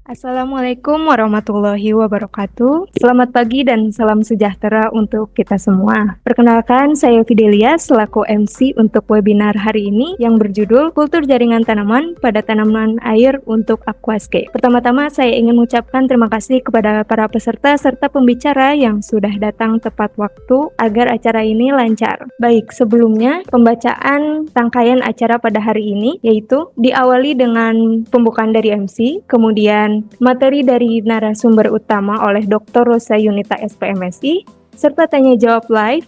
Assalamualaikum warahmatullahi wabarakatuh. Selamat pagi dan salam sejahtera untuk kita semua. Perkenalkan, saya Fidelia selaku MC untuk webinar hari ini yang berjudul Kultur Jaringan Tanaman pada Tanaman Air untuk Aquascape. Pertama-tama, saya ingin mengucapkan terima kasih kepada para peserta serta pembicara yang sudah datang tepat waktu agar acara ini lancar. Baik, sebelumnya pembacaan rangkaian acara pada hari ini yaitu diawali dengan pembukaan dari MC, kemudian materi dari narasumber utama oleh Dr. Rosa Yunita SPMSI, serta tanya jawab live,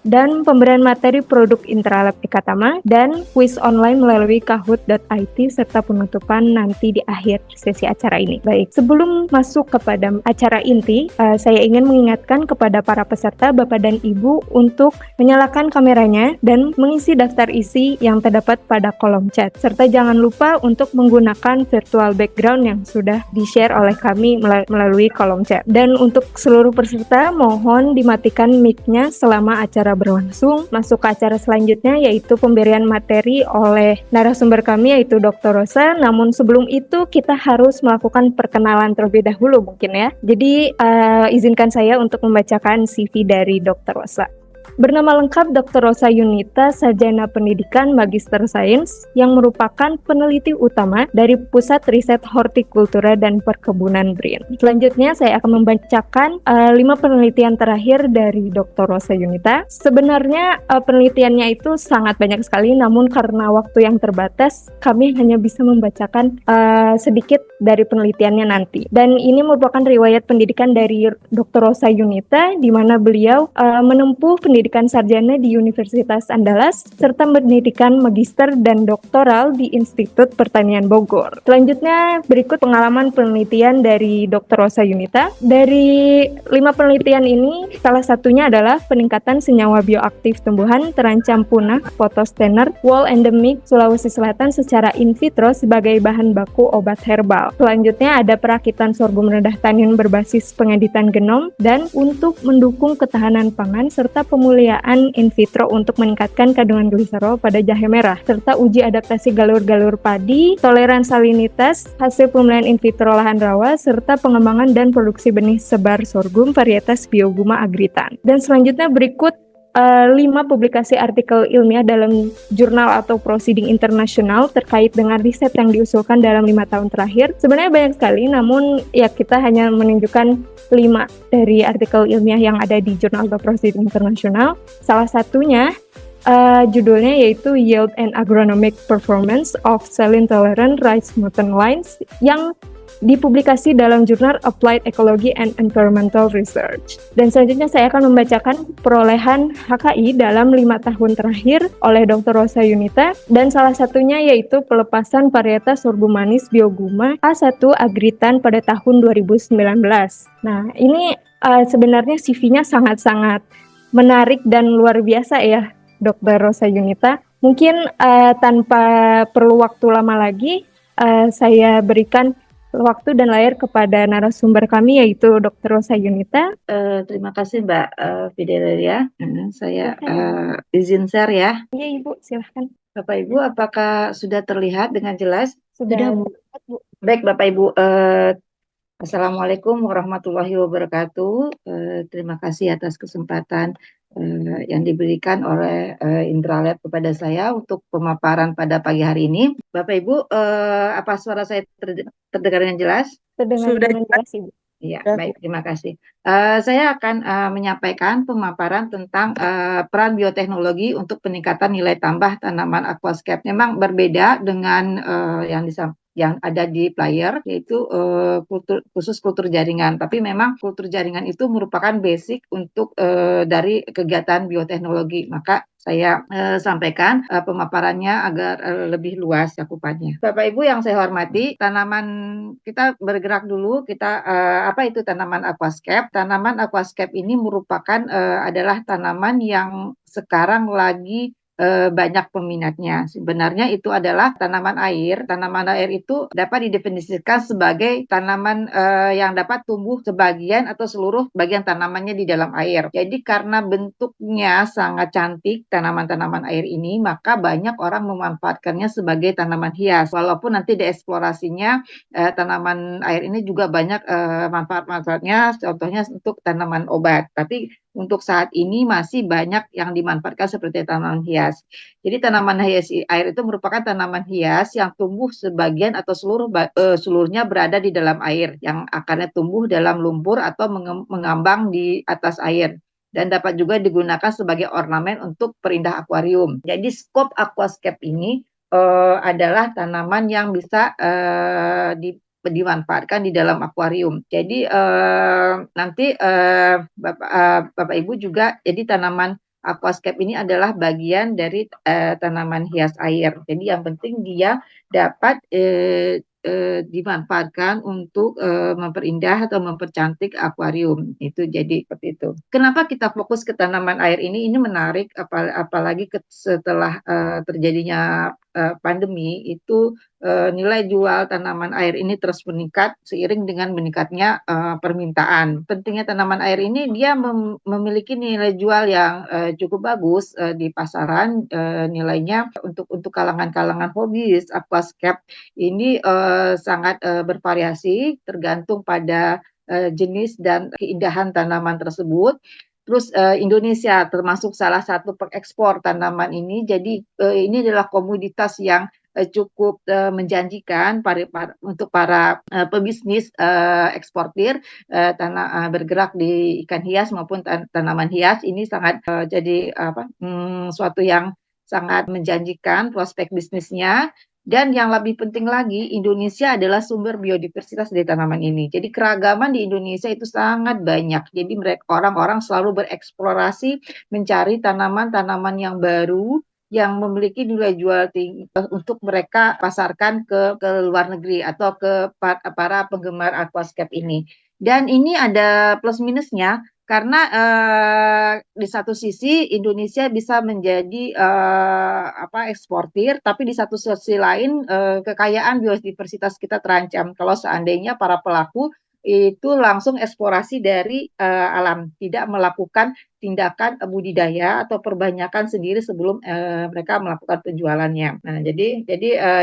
dan pemberian materi produk Intralab Ekatama, dan kuis online melalui kahoot.it, serta penutupan nanti di akhir sesi acara ini. Baik, sebelum masuk kepada acara inti, saya ingin mengingatkan kepada para peserta, Bapak dan Ibu, untuk menyalakan kameranya dan mengisi daftar isi yang terdapat pada kolom chat. Serta jangan lupa untuk menggunakan virtual background yang sudah di-share oleh kami melalui kolom chat. Dan untuk seluruh peserta, mohon dimatikan mic-nya selama acara berlangsung. Masuk ke acara selanjutnya yaitu pemberian materi oleh narasumber kami yaitu Dr. Rosa. Namun sebelum itu kita harus melakukan perkenalan terlebih dahulu mungkin ya. Jadi izinkan saya untuk membacakan CV dari Dr. Rosa. Bernama lengkap Dr. Rosa Yunita, Sarjana Pendidikan Magister Sains yang merupakan peneliti utama dari Pusat Riset Hortikultura dan Perkebunan BRIN. Selanjutnya saya akan membacakan 5 penelitian terakhir dari Dr. Rosa Yunita. Sebenarnya penelitiannya itu sangat banyak sekali, namun karena waktu yang terbatas, kami hanya bisa membacakan sedikit dari penelitiannya nanti. Dan ini merupakan riwayat pendidikan dari Dr. Rosa Yunita, di mana beliau menempuh pendidikan sarjana di Universitas Andalas, serta pendidikan magister dan doktoral di Institut Pertanian Bogor. Selanjutnya, berikut pengalaman penelitian dari Dr. Rosa Yunita. Dari 5 penelitian ini, salah satunya adalah peningkatan senyawa bioaktif tumbuhan terancam punah Photostener wall endemik Sulawesi Selatan secara in vitro sebagai bahan baku obat herbal. Selanjutnya ada perakitan sorghum rendah tanin berbasis pengeditan genom dan untuk mendukung ketahanan pangan serta pemulihan in vitro untuk meningkatkan kandungan gliserol pada jahe merah, serta uji adaptasi galur-galur padi, toleransi salinitas, hasil pemulihan in vitro lahan rawa, serta pengembangan dan produksi benih sebar sorghum varietas Bioguma agritan. Dan selanjutnya berikut 5 publikasi artikel ilmiah dalam jurnal atau proceeding internasional terkait dengan riset yang diusulkan dalam 5 tahun terakhir. Sebenarnya banyak sekali, namun ya kita hanya menunjukkan 5 dari artikel ilmiah yang ada di jurnal atau proceeding internasional. Salah satunya judulnya yaitu Yield and Agronomic Performance of Saline Tolerant Rice Mutant Lines yang dipublikasi dalam jurnal Applied Ecology and Environmental Research. Dan selanjutnya saya akan membacakan perolehan HKI dalam 5 tahun terakhir oleh Dr. Rosa Yunita, dan salah satunya yaitu pelepasan varietas sorghum manis Bioguma A1 agritan pada tahun 2019. Nah, ini sebenarnya CV-nya sangat-sangat menarik dan luar biasa ya, Dr. Rosa Yunita. Mungkin tanpa perlu waktu lama lagi, saya berikan waktu dan layar kepada narasumber kami yaitu Dr. Rosa Yunita. Terima kasih Mbak Fidelia. Saya izin share ya. Iya Ibu, silahkan. Bapak Ibu, apakah sudah terlihat dengan jelas? Sudah Bu. Baik Bapak Ibu, Assalamualaikum warahmatullahi wabarakatuh. Terima kasih atas kesempatan yang diberikan oleh Intralab kepada saya untuk pemaparan pada pagi hari ini. Bapak Ibu, apa suara saya terdengar dengan jelas? Terdengar dengan jelas Ibu. Ya, baik, terima kasih. Saya akan menyampaikan pemaparan tentang peran bioteknologi untuk peningkatan nilai tambah tanaman aquascape. Memang berbeda dengan yang ada di player, yaitu khusus kultur jaringan. Tapi memang kultur jaringan itu merupakan basic untuk dari kegiatan bioteknologi. Maka saya sampaikan pemaparannya agar lebih luas cakupannya. Bapak Ibu yang saya hormati, tanaman kita bergerak dulu. Kita apa itu tanaman aquascape? Tanaman aquascape ini merupakan adalah tanaman yang sekarang lagi banyak peminatnya. Sebenarnya itu adalah tanaman air. Tanaman air itu dapat didefinisikan sebagai tanaman yang dapat tumbuh sebagian atau seluruh bagian tanamannya di dalam air. Jadi karena bentuknya sangat cantik tanaman-tanaman air ini, maka banyak orang memanfaatkannya sebagai tanaman hias. Walaupun nanti dieksplorasinya tanaman air ini juga banyak manfaat-manfaatnya, contohnya untuk tanaman obat. Tapi untuk saat ini masih banyak yang dimanfaatkan seperti tanaman hias. Jadi tanaman hias air itu merupakan tanaman hias yang tumbuh sebagian atau seluruhnya berada di dalam air, yang akarnya tumbuh dalam lumpur atau mengambang di atas air dan dapat juga digunakan sebagai ornamen untuk perindah akuarium. Jadi skop aquascape ini adalah tanaman yang bisa dimanfaatkan di dalam akuarium. Jadi nanti Bapak Ibu juga, jadi tanaman aquascape ini adalah bagian dari tanaman hias air. Jadi yang penting dia dapat dimanfaatkan untuk memperindah atau mempercantik akuarium. Itu jadi seperti itu. Kenapa kita fokus ke tanaman air ini? Ini menarik, apalagi setelah terjadinya pandemi itu nilai jual tanaman air ini terus meningkat seiring dengan meningkatnya permintaan. Pentingnya tanaman air ini, dia memiliki nilai jual yang cukup bagus di pasaran. Nilainya untuk kalangan-kalangan hobis aquascape ini sangat bervariasi tergantung pada jenis dan keindahan tanaman tersebut. Terus Indonesia termasuk salah satu pengekspor tanaman ini. Jadi ini adalah komoditas yang cukup menjanjikan untuk para pebisnis eksportir bergerak di ikan hias maupun tanaman hias. Ini sangat jadi suatu yang sangat menjanjikan prospek bisnisnya. Dan yang lebih penting lagi, Indonesia adalah sumber biodiversitas dari tanaman ini. Jadi keragaman di Indonesia itu sangat banyak. Jadi orang-orang selalu bereksplorasi mencari tanaman-tanaman yang baru yang memiliki nilai jual tinggi untuk mereka pasarkan ke luar negeri atau ke para penggemar aquascape ini. Dan ini ada plus minusnya, karena di satu sisi Indonesia bisa menjadi eksportir, tapi di satu sisi lain kekayaan biodiversitas kita terancam kalau seandainya para pelaku itu langsung eksplorasi dari alam, tidak melakukan tindakan budidaya atau perbanyakan sendiri sebelum mereka melakukan penjualannya. Nah, jadi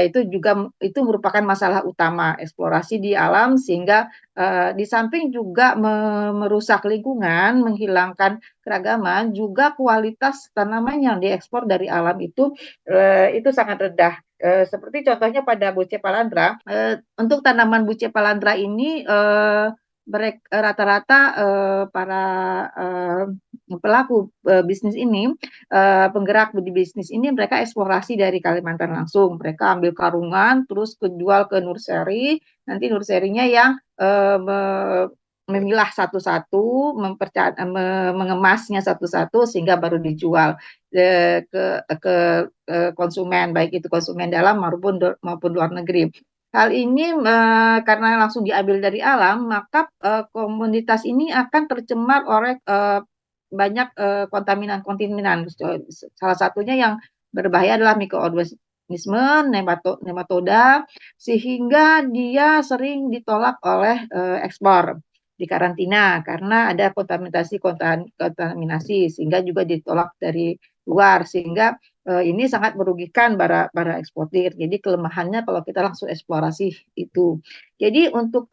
itu merupakan masalah utama eksplorasi di alam, sehingga di samping juga merusak lingkungan, menghilangkan keragaman, juga kualitas tanaman yang diekspor dari alam itu sangat rendah. Seperti contohnya pada Buce Palandra, untuk tanaman Buce Palandra ini rata-rata para pelaku bisnis ini, penggerak di bisnis ini, mereka eksplorasi dari Kalimantan langsung. Mereka ambil karungan, terus jual ke nursery, nanti nurserynya yang memilah satu-satu, mengemasnya satu-satu sehingga baru dijual ke konsumen, baik itu konsumen dalam maupun luar negeri. Hal ini karena langsung diambil dari alam, maka komunitas ini akan tercemar oleh banyak kontaminan-kontaminan. Salah satunya yang berbahaya adalah mikroorganisme, nematoda, sehingga dia sering ditolak oleh ekspor, di karantina karena ada kontaminasi, sehingga juga ditolak dari luar, sehingga ini sangat merugikan para eksportir. Jadi kelemahannya kalau kita langsung eksplorasi itu. Jadi untuk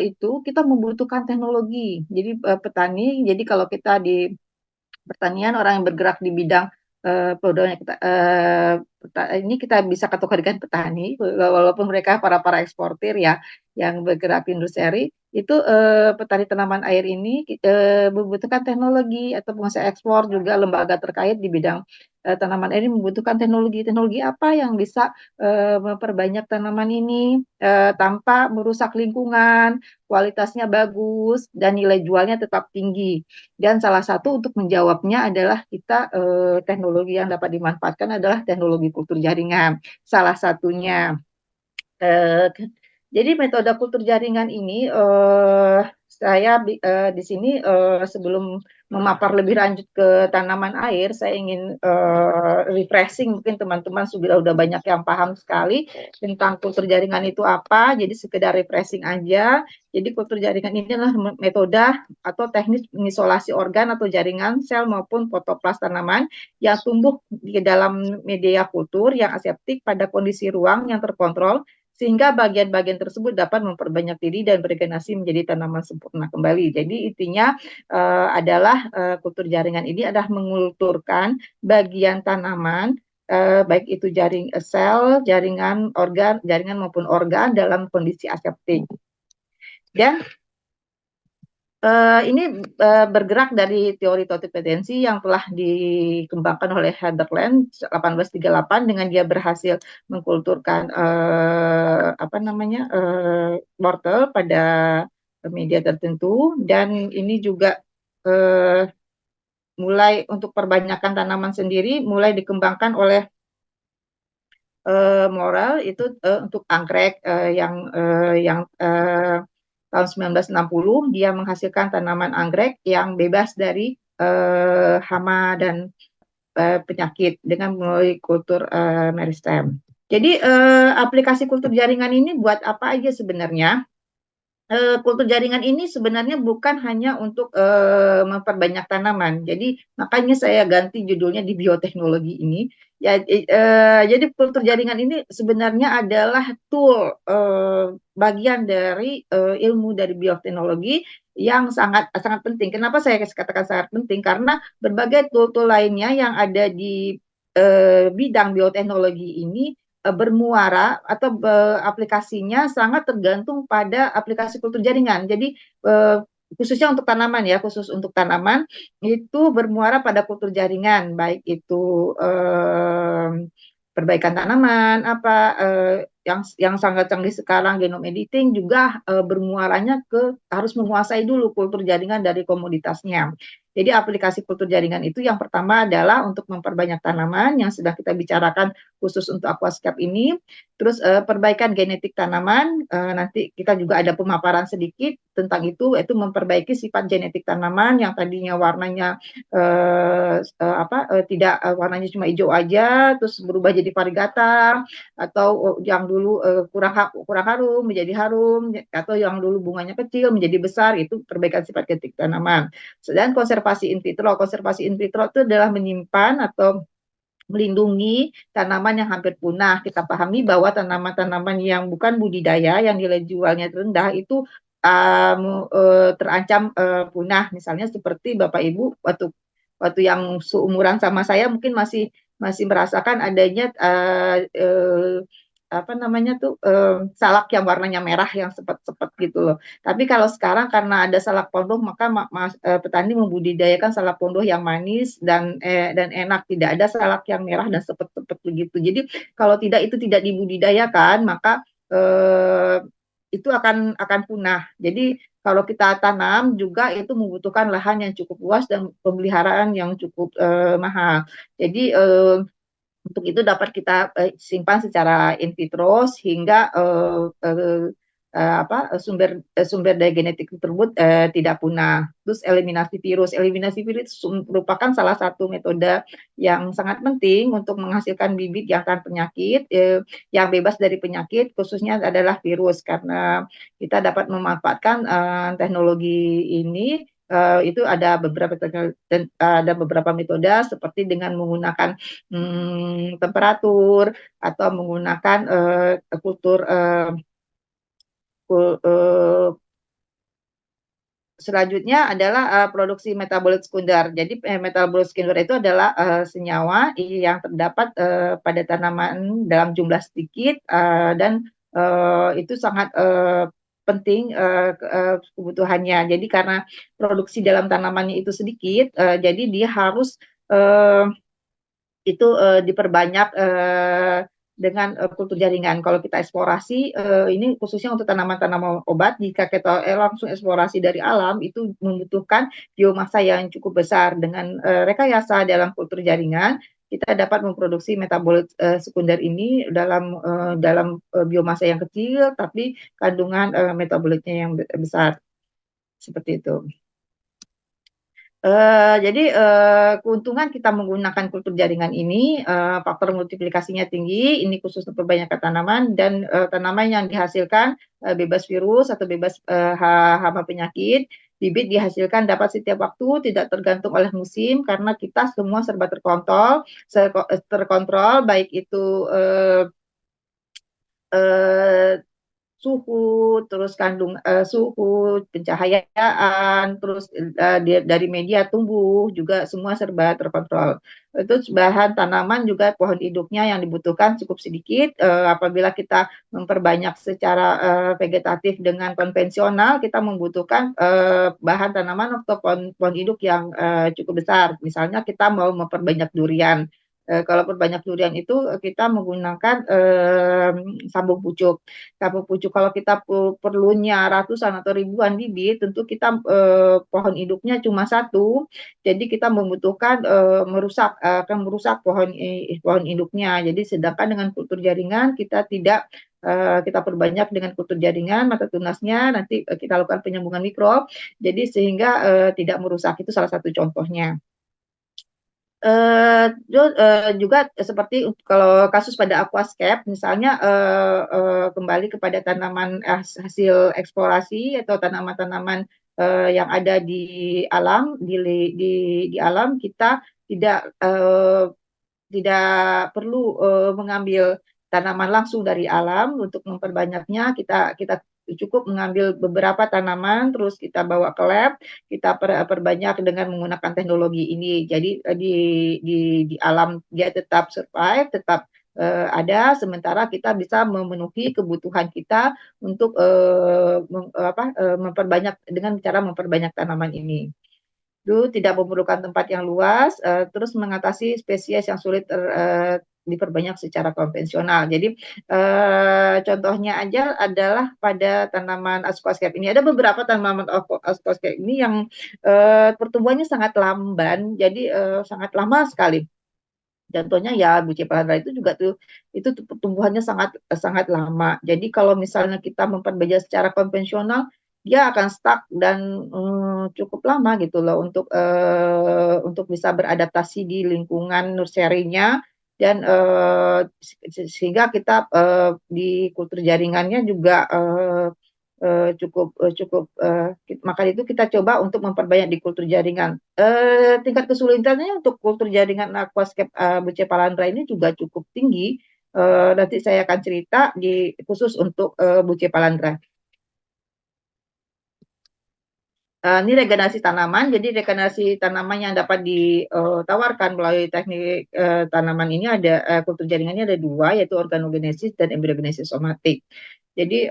itu kita membutuhkan teknologi. Jadi petani, jadi kalau kita di pertanian, orang yang bergerak di bidang produknya ini kita bisa kategorikan petani, walaupun mereka para eksportir ya yang bergerak di industri itu. Petani tanaman air ini membutuhkan teknologi, atau pengusaha ekspor juga lembaga terkait di bidang tanaman air ini membutuhkan teknologi apa yang bisa memperbanyak tanaman ini tanpa merusak lingkungan, kualitasnya bagus, dan nilai jualnya tetap tinggi. Dan salah satu untuk menjawabnya adalah teknologi yang dapat dimanfaatkan adalah teknologi kultur jaringan. Salah satunya. Jadi metode kultur jaringan ini saya di sini sebelum memapar lebih lanjut ke tanaman air, saya ingin refreshing, mungkin teman-teman sudah banyak yang paham sekali tentang kultur jaringan itu apa, jadi sekedar refreshing aja. Jadi kultur jaringan ini adalah metode atau teknik mengisolasi organ atau jaringan sel maupun fotoplas tanaman yang tumbuh di dalam media kultur yang aseptik pada kondisi ruang yang terkontrol sehingga bagian-bagian tersebut dapat memperbanyak diri dan beregenerasi menjadi tanaman sempurna kembali. Jadi intinya adalah kultur jaringan ini adalah mengulturkan bagian tanaman baik itu sel, jaringan organ, jaringan maupun organ dalam kondisi aseptik. Dan ini bergerak dari teori totipedensi yang telah dikembangkan oleh Heatherland 1838 dengan dia berhasil mengkulturkan wortel pada media tertentu, dan ini juga mulai untuk perbanyakan tanaman sendiri mulai dikembangkan oleh Morel itu untuk anggrek yang tahun 1960 dia menghasilkan tanaman anggrek yang bebas dari hama dan penyakit dengan melalui kultur meristem. Jadi aplikasi kultur jaringan ini buat apa aja sebenarnya? Kultur jaringan ini sebenarnya bukan hanya untuk memperbanyak tanaman. Jadi makanya saya ganti judulnya di bioteknologi ini. Ya, jadi kultur jaringan ini sebenarnya adalah tool bagian dari ilmu dari bioteknologi yang sangat sangat penting. Kenapa saya katakan sangat penting? Karena berbagai tool-tool lainnya yang ada di bidang bioteknologi ini bermuara atau aplikasinya sangat tergantung pada aplikasi kultur jaringan. Jadi khususnya untuk tanaman ya, khusus untuk tanaman itu bermuara pada kultur jaringan, baik itu perbaikan tanaman yang sangat canggih sekarang genome editing juga bermuaranya ke harus menguasai dulu kultur jaringan dari komoditasnya. Jadi aplikasi kultur jaringan itu yang pertama adalah untuk memperbanyak tanaman yang sedang kita bicarakan khusus untuk aquascape ini. Terus perbaikan genetik tanaman, nanti kita juga ada pemaparan sedikit tentang itu memperbaiki sifat genetik tanaman yang tadinya warnanya tidak warnanya cuma hijau aja, terus berubah jadi variegata, atau yang dulu kurang harum menjadi harum, atau yang dulu bunganya kecil menjadi besar, itu perbaikan sifat genetik tanaman. Dan konservasi in vitro itu adalah menyimpan atau melindungi tanaman yang hampir punah. Kita pahami bahwa tanaman-tanaman yang bukan budidaya, yang nilai jualnya rendah, itu terancam punah. Misalnya seperti Bapak Ibu waktu yang seumuran sama saya mungkin masih merasakan adanya salak yang warnanya merah yang sepet-sepet gitu loh. Tapi kalau sekarang karena ada salak pondoh, maka petani membudidayakan salak pondoh yang manis dan enak, tidak ada salak yang merah dan sepet-sepet begitu. Jadi kalau itu tidak dibudidayakan, maka itu akan punah. Jadi kalau kita tanam juga itu membutuhkan lahan yang cukup luas dan pemeliharaan yang cukup mahal. Jadi untuk itu dapat kita simpan secara in vitro sehingga sumber daya genetik tersebut tidak punah. Terus eliminasi virus. Eliminasi virus merupakan salah satu metode yang sangat penting untuk menghasilkan bibit yang tahan penyakit, yang bebas dari penyakit, khususnya adalah virus, karena kita dapat memanfaatkan teknologi ini. Itu ada beberapa metode seperti dengan menggunakan temperatur atau menggunakan kultur selanjutnya adalah produksi metabolit sekunder. Jadi metabolit sekunder itu adalah senyawa yang terdapat pada tanaman dalam jumlah sedikit dan itu sangat penting kebutuhannya. Jadi karena produksi dalam tanamannya itu sedikit, jadi dia harus itu diperbanyak dengan kultur jaringan. Kalau kita eksplorasi, ini khususnya untuk tanaman-tanaman obat, jika kita langsung eksplorasi dari alam, itu membutuhkan biomasa yang cukup besar. Dengan rekayasa dalam kultur jaringan, kita dapat memproduksi metabolit sekunder ini dalam biomasa yang kecil, tapi kandungan metabolitnya yang besar. Seperti itu. Keuntungan kita menggunakan kultur jaringan ini, faktor multiplikasinya tinggi, ini khusus untuk perbanyakan tanaman dan tanaman yang dihasilkan bebas virus atau bebas hama penyakit. Bibit dihasilkan dapat setiap waktu, tidak tergantung oleh musim, karena kita semua serba terkontrol, baik itu eh, suhu, terus kandung suhu, pencahayaan, terus dari media tumbuh juga semua serba terkontrol. Itu bahan tanaman juga pohon induknya yang dibutuhkan cukup sedikit. Apabila kita memperbanyak secara vegetatif dengan konvensional, kita membutuhkan bahan tanaman atau pohon induk yang cukup besar. Misalnya kita mau memperbanyak durian. Kalau perbanyak durian itu kita menggunakan sambung pucuk. Kalau kita perlunya ratusan atau ribuan bibit, tentu kita pohon induknya cuma satu, jadi kita membutuhkan akan merusak pohon induknya. Jadi sedangkan dengan kultur jaringan kita tidak kita perbanyak dengan kultur jaringan mata tunasnya, nanti kita lakukan penyambungan mikro, jadi sehingga tidak merusak. Itu salah satu contohnya. Juga seperti kalau kasus pada aquascape, misalnya kembali kepada tanaman hasil eksplorasi atau tanaman-tanaman yang ada di alam, di alam kita tidak perlu mengambil tanaman langsung dari alam untuk memperbanyaknya. Kita cukup mengambil beberapa tanaman, terus kita bawa ke lab, kita perbanyak dengan menggunakan teknologi ini. Jadi di alam dia tetap survive, tetap ada, sementara kita bisa memenuhi kebutuhan kita untuk memperbanyak dengan cara memperbanyak tanaman ini. Itu tidak memerlukan tempat yang luas, terus mengatasi spesies yang sulit diperbanyak secara konvensional. Jadi contohnya aja adalah pada tanaman ascoscape ini. Ada beberapa tanaman ascoscape ini yang pertumbuhannya sangat lamban, jadi sangat lama sekali. Contohnya ya buce palandra itu juga itu pertumbuhannya sangat sangat lama. Jadi kalau misalnya kita memperbaiki secara konvensional, dia akan stuck dan cukup lama gitu loh untuk bisa beradaptasi di lingkungan nursery-nya, dan sehingga kita di kultur jaringannya juga cukup maka itu kita coba untuk memperbanyak di kultur jaringan. Tingkat kesulitannya untuk kultur jaringan aquascape Buce Palandra ini juga cukup tinggi. Nanti saya akan cerita khusus untuk Buce Palandra. Ini regenerasi tanaman. Jadi regenerasi tanaman yang dapat ditawarkan melalui teknik tanaman ini kultur jaringannya ada dua, yaitu organogenesis dan embryogenesis somatik. Jadi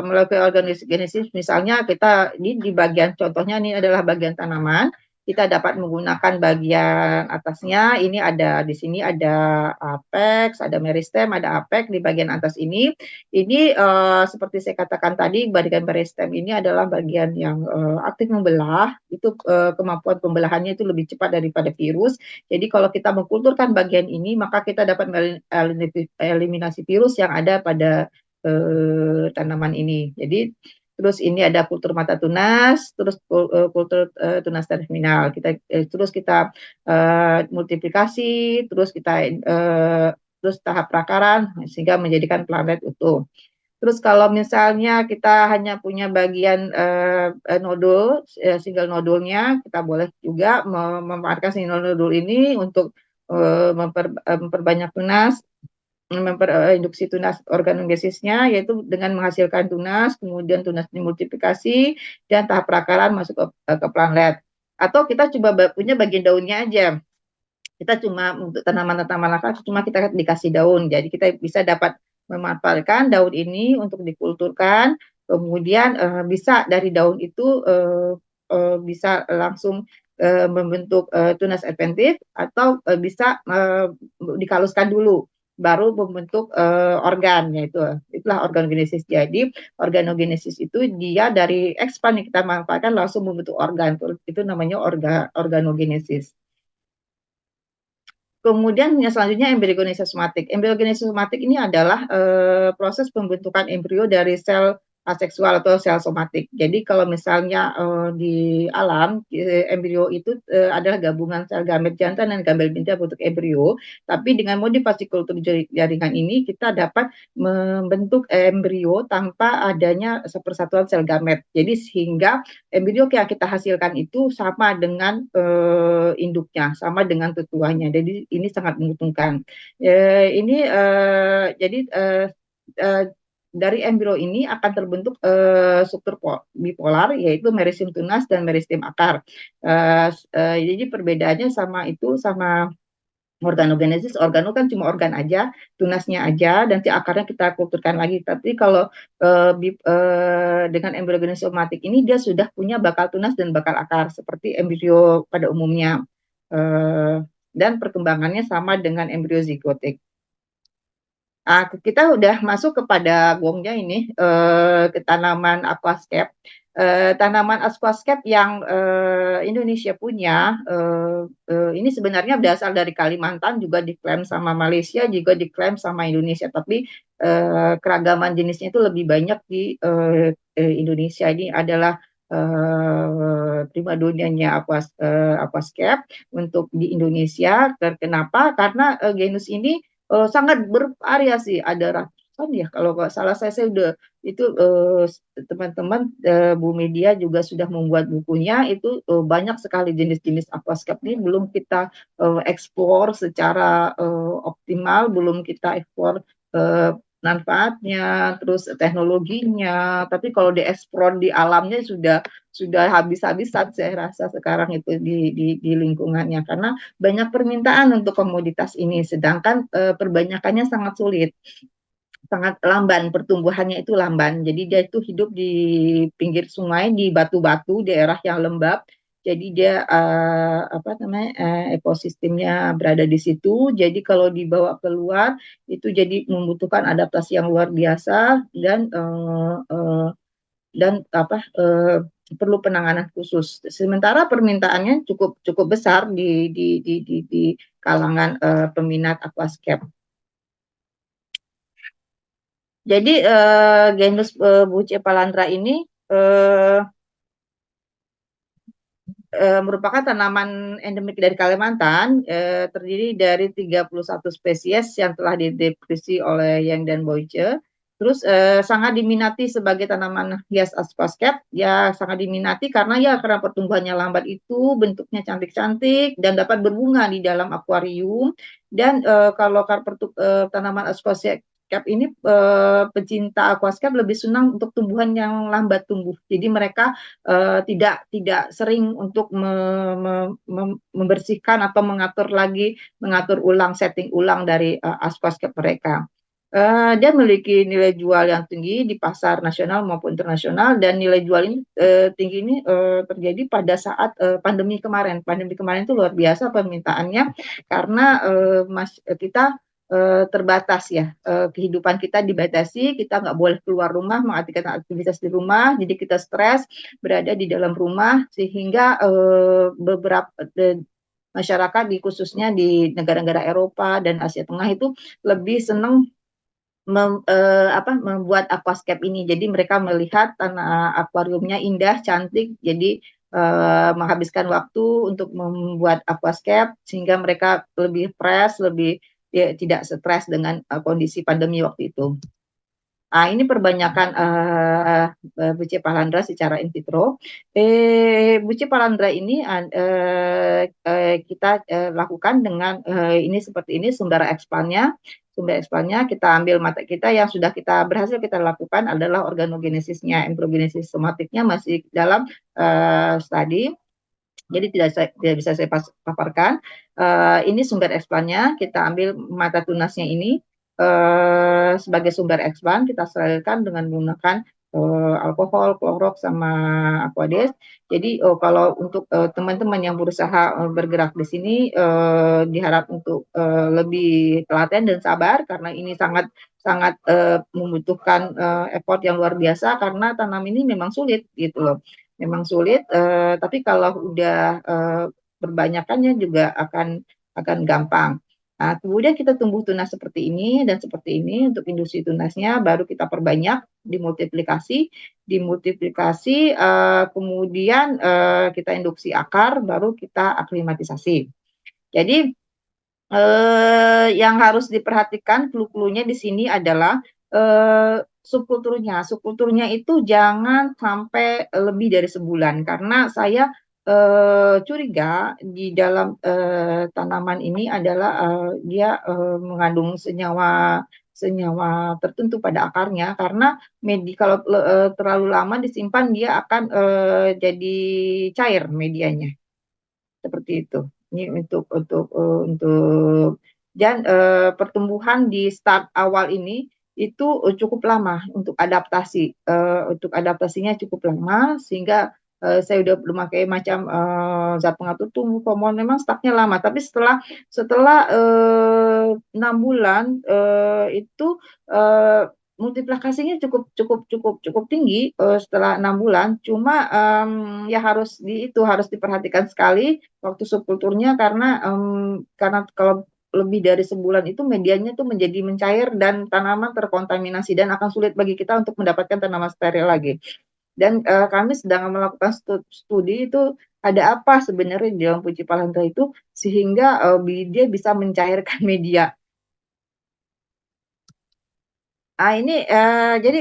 melalui organogenesis, misalnya kita di bagian contohnya ini adalah bagian tanaman. Kita dapat menggunakan bagian atasnya. Ini di sini ada apex, ada meristem, ada apex di bagian atas ini. Ini seperti saya katakan tadi, bagian meristem ini adalah bagian yang aktif membelah. Itu kemampuan pembelahannya itu lebih cepat daripada virus. Jadi kalau kita mengkulturkan bagian ini, maka kita dapat eliminasi virus yang ada pada tanaman ini. Jadi terus ini ada kultur mata tunas, terus kultur tunas terminal. Terus kita multiplikasi, terus tahap perakaran sehingga menjadikan planet utuh. Terus kalau misalnya kita hanya punya bagian nodul, single nodulnya, kita boleh juga memanfaatkan single nodul ini untuk memperbanyak tunas, memperinduksi tunas organogesisnya, yaitu dengan menghasilkan tunas, kemudian tunas dimultiplikasi, dan tahap perakaran masuk ke planet. Atau kita coba punya bagian daunnya aja. Kita cuma untuk tanaman-tanaman langka, cuma kita dikasih daun. Jadi kita bisa dapat memanfaatkan daun ini untuk dikulturkan, kemudian bisa dari daun itu bisa langsung membentuk tunas adventif, atau bisa dikaluskan dulu baru membentuk organ, yaitu itulah organogenesis. Jadi organogenesis itu dia dari expand yang kita manfaatkan langsung membentuk organ, itu namanya organogenesis. Kemudian yang selanjutnya embryogenesis somatik. Embryogenesis somatik ini adalah proses pembentukan embrio dari sel aseksual atau sel somatik. Jadi kalau misalnya di alam embrio itu adalah gabungan sel gamet jantan dan gamet betina bentuk embrio, tapi dengan modifikasi kultur jaringan ini kita dapat membentuk embrio tanpa adanya persatuan sel gamet. Jadi sehingga embrio yang kita hasilkan itu sama dengan induknya, sama dengan tetuanya. Jadi ini sangat menguntungkan. Ini jadi uh, dari embrio ini akan terbentuk struktur bipolar, yaitu meristem tunas dan meristem akar. Jadi perbedaannya sama organogenesis. Organo kan cuma organ aja, tunasnya aja, dan si akarnya kita kulturkan lagi. Tapi kalau dengan embryogenesis somatik ini dia sudah punya bakal tunas dan bakal akar seperti embrio pada umumnya. Dan perkembangannya sama dengan embrio zigotik. Kita udah masuk kepada gongnya ini, ke tanaman aquascape. Tanaman aquascape yang Indonesia punya, ini sebenarnya berasal dari Kalimantan, juga diklaim sama Malaysia, juga diklaim sama Indonesia, tapi keragaman jenisnya itu lebih banyak di Indonesia. Ini adalah primadonanya aquascape untuk di Indonesia. Kenapa? Karena genus ini sangat bervariasi, ada ratusan ya kalau nggak salah. Saya udah itu teman-teman Bu Media juga sudah membuat bukunya, itu banyak sekali jenis-jenis aquascape ini belum kita eksplor secara optimal, belum kita eksplor manfaatnya, terus teknologinya. Tapi kalau dieksplor di alamnya sudah habis-habisan saya rasa sekarang itu di lingkungannya, karena banyak permintaan untuk komoditas ini, sedangkan perbanyakannya sangat sulit, sangat lamban, pertumbuhannya itu lamban. Jadi dia itu hidup di pinggir sungai, di batu-batu, daerah yang lembab. Jadi dia apa namanya ekosistemnya berada di situ. Jadi kalau dibawa keluar itu jadi membutuhkan adaptasi yang luar biasa, dan apa perlu penanganan khusus. Sementara permintaannya cukup cukup besar di kalangan peminat aquascape. Jadi genus Bucephalandra ini merupakan tanaman endemik dari Kalimantan, terdiri dari 31 spesies yang telah dideskripsi oleh Yang dan Boyce. Terus sangat diminati sebagai tanaman hias aquascape, ya sangat diminati karena pertumbuhannya lambat, itu bentuknya cantik-cantik dan dapat berbunga di dalam akuarium. Dan kalau tanaman aquascape ini pecinta aquascape lebih senang untuk tumbuhan yang lambat tumbuh. Jadi mereka tidak sering untuk membersihkan atau mengatur ulang, setting ulang dari aquascape mereka. Dia memiliki nilai jual yang tinggi di pasar nasional maupun internasional, dan nilai jual ini tinggi ini terjadi pada saat pandemi kemarin. Pandemi kemarin itu luar biasa permintaannya karena kita terbatas ya, kehidupan kita dibatasi, kita nggak boleh keluar rumah mengaktifkan aktivitas di rumah, jadi kita stres berada di dalam rumah, sehingga beberapa masyarakat khususnya di negara-negara Eropa dan Asia Tengah itu lebih senang membuat aquascape ini. Jadi mereka melihat tanah akuariumnya indah, cantik, jadi menghabiskan waktu untuk membuat aquascape sehingga mereka lebih fresh, lebih tidak stres dengan kondisi pandemi waktu itu. Ini perbanyakan Bucephalandra secara in vitro. Bucephalandra ini kita lakukan dengan ini seperti ini sumber ekspannya. Sumber ekspannya kita ambil mata kita yang sudah kita berhasil kita lakukan adalah organogenesisnya, embryogenesis somatiknya masih dalam studi. Jadi tidak bisa saya paparkan. Ini sumber ekspannya, kita ambil mata tunasnya ini sebagai sumber ekspan, kita sterilkan dengan menggunakan alkohol, klorox, sama aquades. Jadi kalau untuk teman-teman yang berusaha bergerak di sini, diharap untuk lebih telaten dan sabar, karena ini sangat sangat membutuhkan effort yang luar biasa, karena tanam ini memang sulit gitu loh. Memang sulit, tapi kalau udah berbanyakannya juga akan gampang. Nah, kemudian kita tumbuh tunas seperti ini dan seperti ini untuk industri tunasnya, baru kita perbanyak, dimultiplikasi, kemudian kita induksi akar, baru kita aklimatisasi. Jadi yang harus diperhatikan clue-cluenya di sini adalah subkulturnya. Subkulturnya itu jangan sampai lebih dari sebulan karena saya curiga di dalam tanaman ini adalah dia mengandung senyawa senyawa tertentu pada akarnya karena kalau terlalu lama disimpan dia akan jadi cair medianya seperti itu. Ini untuk dan pertumbuhan di start awal ini itu cukup lama untuk adaptasi. Untuk adaptasinya cukup lama sehingga saya udah memakai macam zat pengatur tumbuh hormon memang startnya lama, tapi setelah 6 bulan itu uh, multiplikasinya cukup cukup cukup cukup tinggi setelah 6 bulan. Cuma ya harus diperhatikan sekali waktu subkulturnya karena kalau lebih dari sebulan itu medianya tuh menjadi mencair dan tanaman terkontaminasi dan akan sulit bagi kita untuk mendapatkan tanaman steril lagi. Dan kami sedang melakukan studi itu ada apa sebenarnya di dalam puji palendra itu sehingga dia bisa mencairkan media. Ini jadi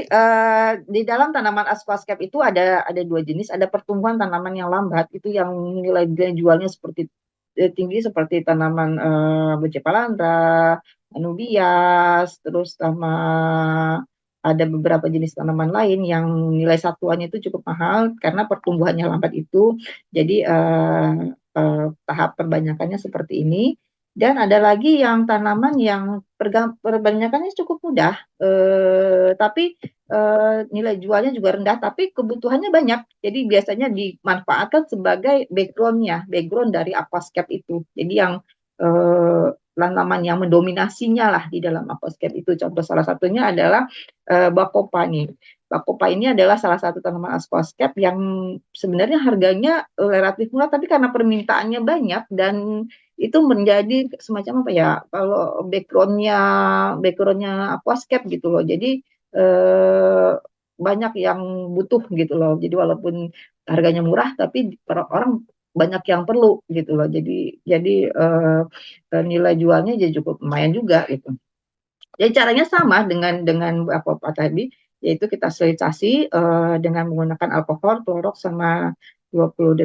di dalam tanaman aquascape itu ada dua jenis, ada pertumbuhan tanaman yang lambat itu yang nilai jualnya seperti tinggi seperti tanaman Bucephalandra, Anubias, terus sama ada beberapa jenis tanaman lain yang nilai satuannya itu cukup mahal karena pertumbuhannya lambat itu. Jadi tahap perbanyakannya seperti ini. Dan ada lagi yang tanaman yang perbanyakannya cukup mudah, tapi nilai jualnya juga rendah, tapi kebutuhannya banyak. Jadi biasanya dimanfaatkan sebagai background dari aquascape itu. Jadi yang tanaman yang mendominasinya lah di dalam aquascape itu. Contoh salah satunya adalah Bacopa nih. Bacopa ini adalah salah satu tanaman aquascape yang sebenarnya harganya relatif murah, tapi karena permintaannya banyak dan itu menjadi semacam apa ya? Kalau backgroundnya aquascape gitu loh. Jadi banyak yang butuh gitu loh. Jadi walaupun harganya murah, tapi orang banyak yang perlu gitu loh. Jadi nilai jualnya jadi cukup lumayan juga gitu. Jadi caranya sama dengan apa tadi, yaitu kita sterilisasi dengan menggunakan alkohol, klorok sama 20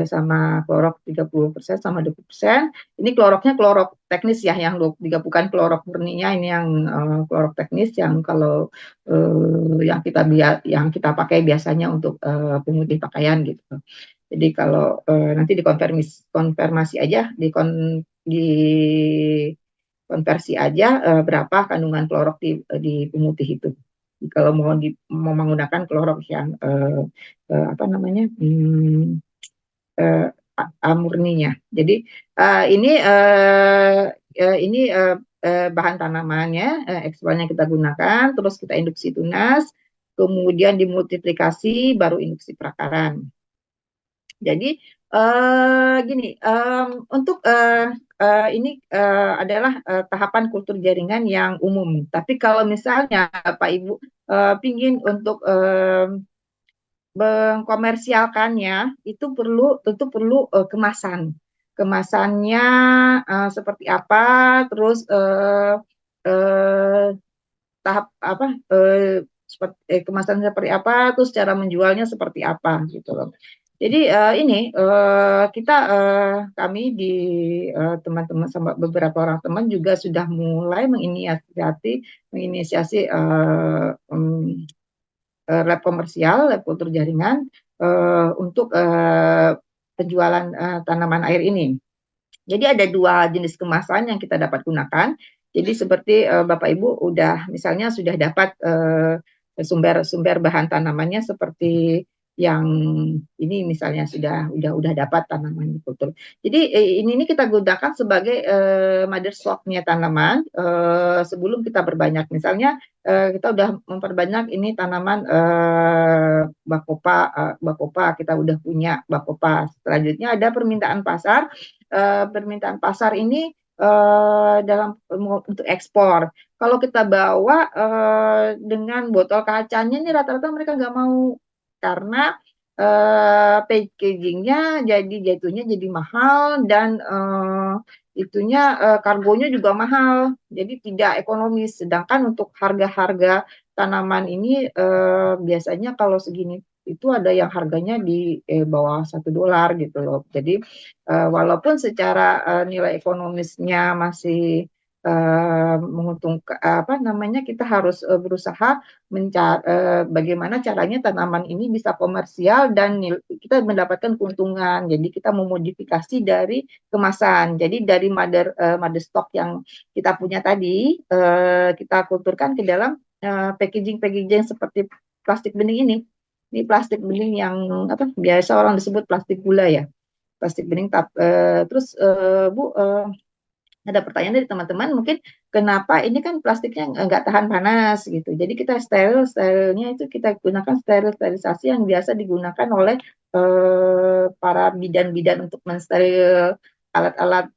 sama klorok 30% sama 20%. Ini kloroknya klorok teknis ya yang bukan klorok murninya, ini yang klorok teknis yang kalau yang kita pakai biasanya untuk pemutih pakaian gitu. Jadi kalau nanti konfirmasi aja di konversi aja berapa kandungan klorok di pemutih itu. Kalau mau menggunakan klorok yang apa namanya amurninya. Jadi bahan tanamannya, eksplornya kita gunakan, terus kita induksi tunas, kemudian dimultiplikasi, baru induksi perakaran. Jadi gini, untuk ini adalah tahapan kultur jaringan yang umum. Tapi kalau misalnya Pak Ibu pingin untuk mengkomersialkannya, itu tentu perlu kemasan. Kemasannya seperti apa, terus tahap apa kemasan seperti apa, terus cara menjualnya seperti apa gitu loh. Jadi ini kami di teman-teman sama beberapa orang teman juga sudah mulai menginisiasi lab komersial, lab kultur jaringan untuk penjualan tanaman air ini. Jadi ada dua jenis kemasan yang kita dapat gunakan. Jadi seperti Bapak Ibu misalnya sudah dapat sumber bahan tanamannya seperti yang ini misalnya udah dapat tanaman kultur. Jadi ini kita gunakan sebagai mother stock-nya tanaman sebelum kita berbanyak. Misalnya kita udah memperbanyak ini tanaman bakopa kita udah punya bakopa. Selanjutnya ada permintaan pasar. Permintaan pasar ini dalam untuk ekspor. Kalau kita bawa dengan botol kacanya ini rata-rata mereka nggak mau karena packagingnya jadi jatuhnya jadi mahal dan itunya kargonya juga mahal, jadi tidak ekonomis. Sedangkan untuk harga-harga tanaman ini biasanya kalau segini itu ada yang harganya di bawah $1 gitu loh. Jadi walaupun secara nilai ekonomisnya masih menguntungkan, apa namanya, kita harus berusaha mencari bagaimana caranya tanaman ini bisa komersial dan kita mendapatkan keuntungan. Jadi kita memodifikasi dari kemasan. Jadi dari mother stock yang kita punya tadi kita kulturkan ke dalam packaging-packaging seperti plastik bening ini. Ini plastik bening yang apa biasa orang disebut plastik gula ya, plastik bening. Terus Bu, ada pertanyaan dari teman-teman mungkin kenapa ini kan plastiknya nggak tahan panas gitu. Jadi kita sterilnya itu kita gunakan sterilisasi yang biasa digunakan oleh para bidan-bidan untuk mensteril alat-alat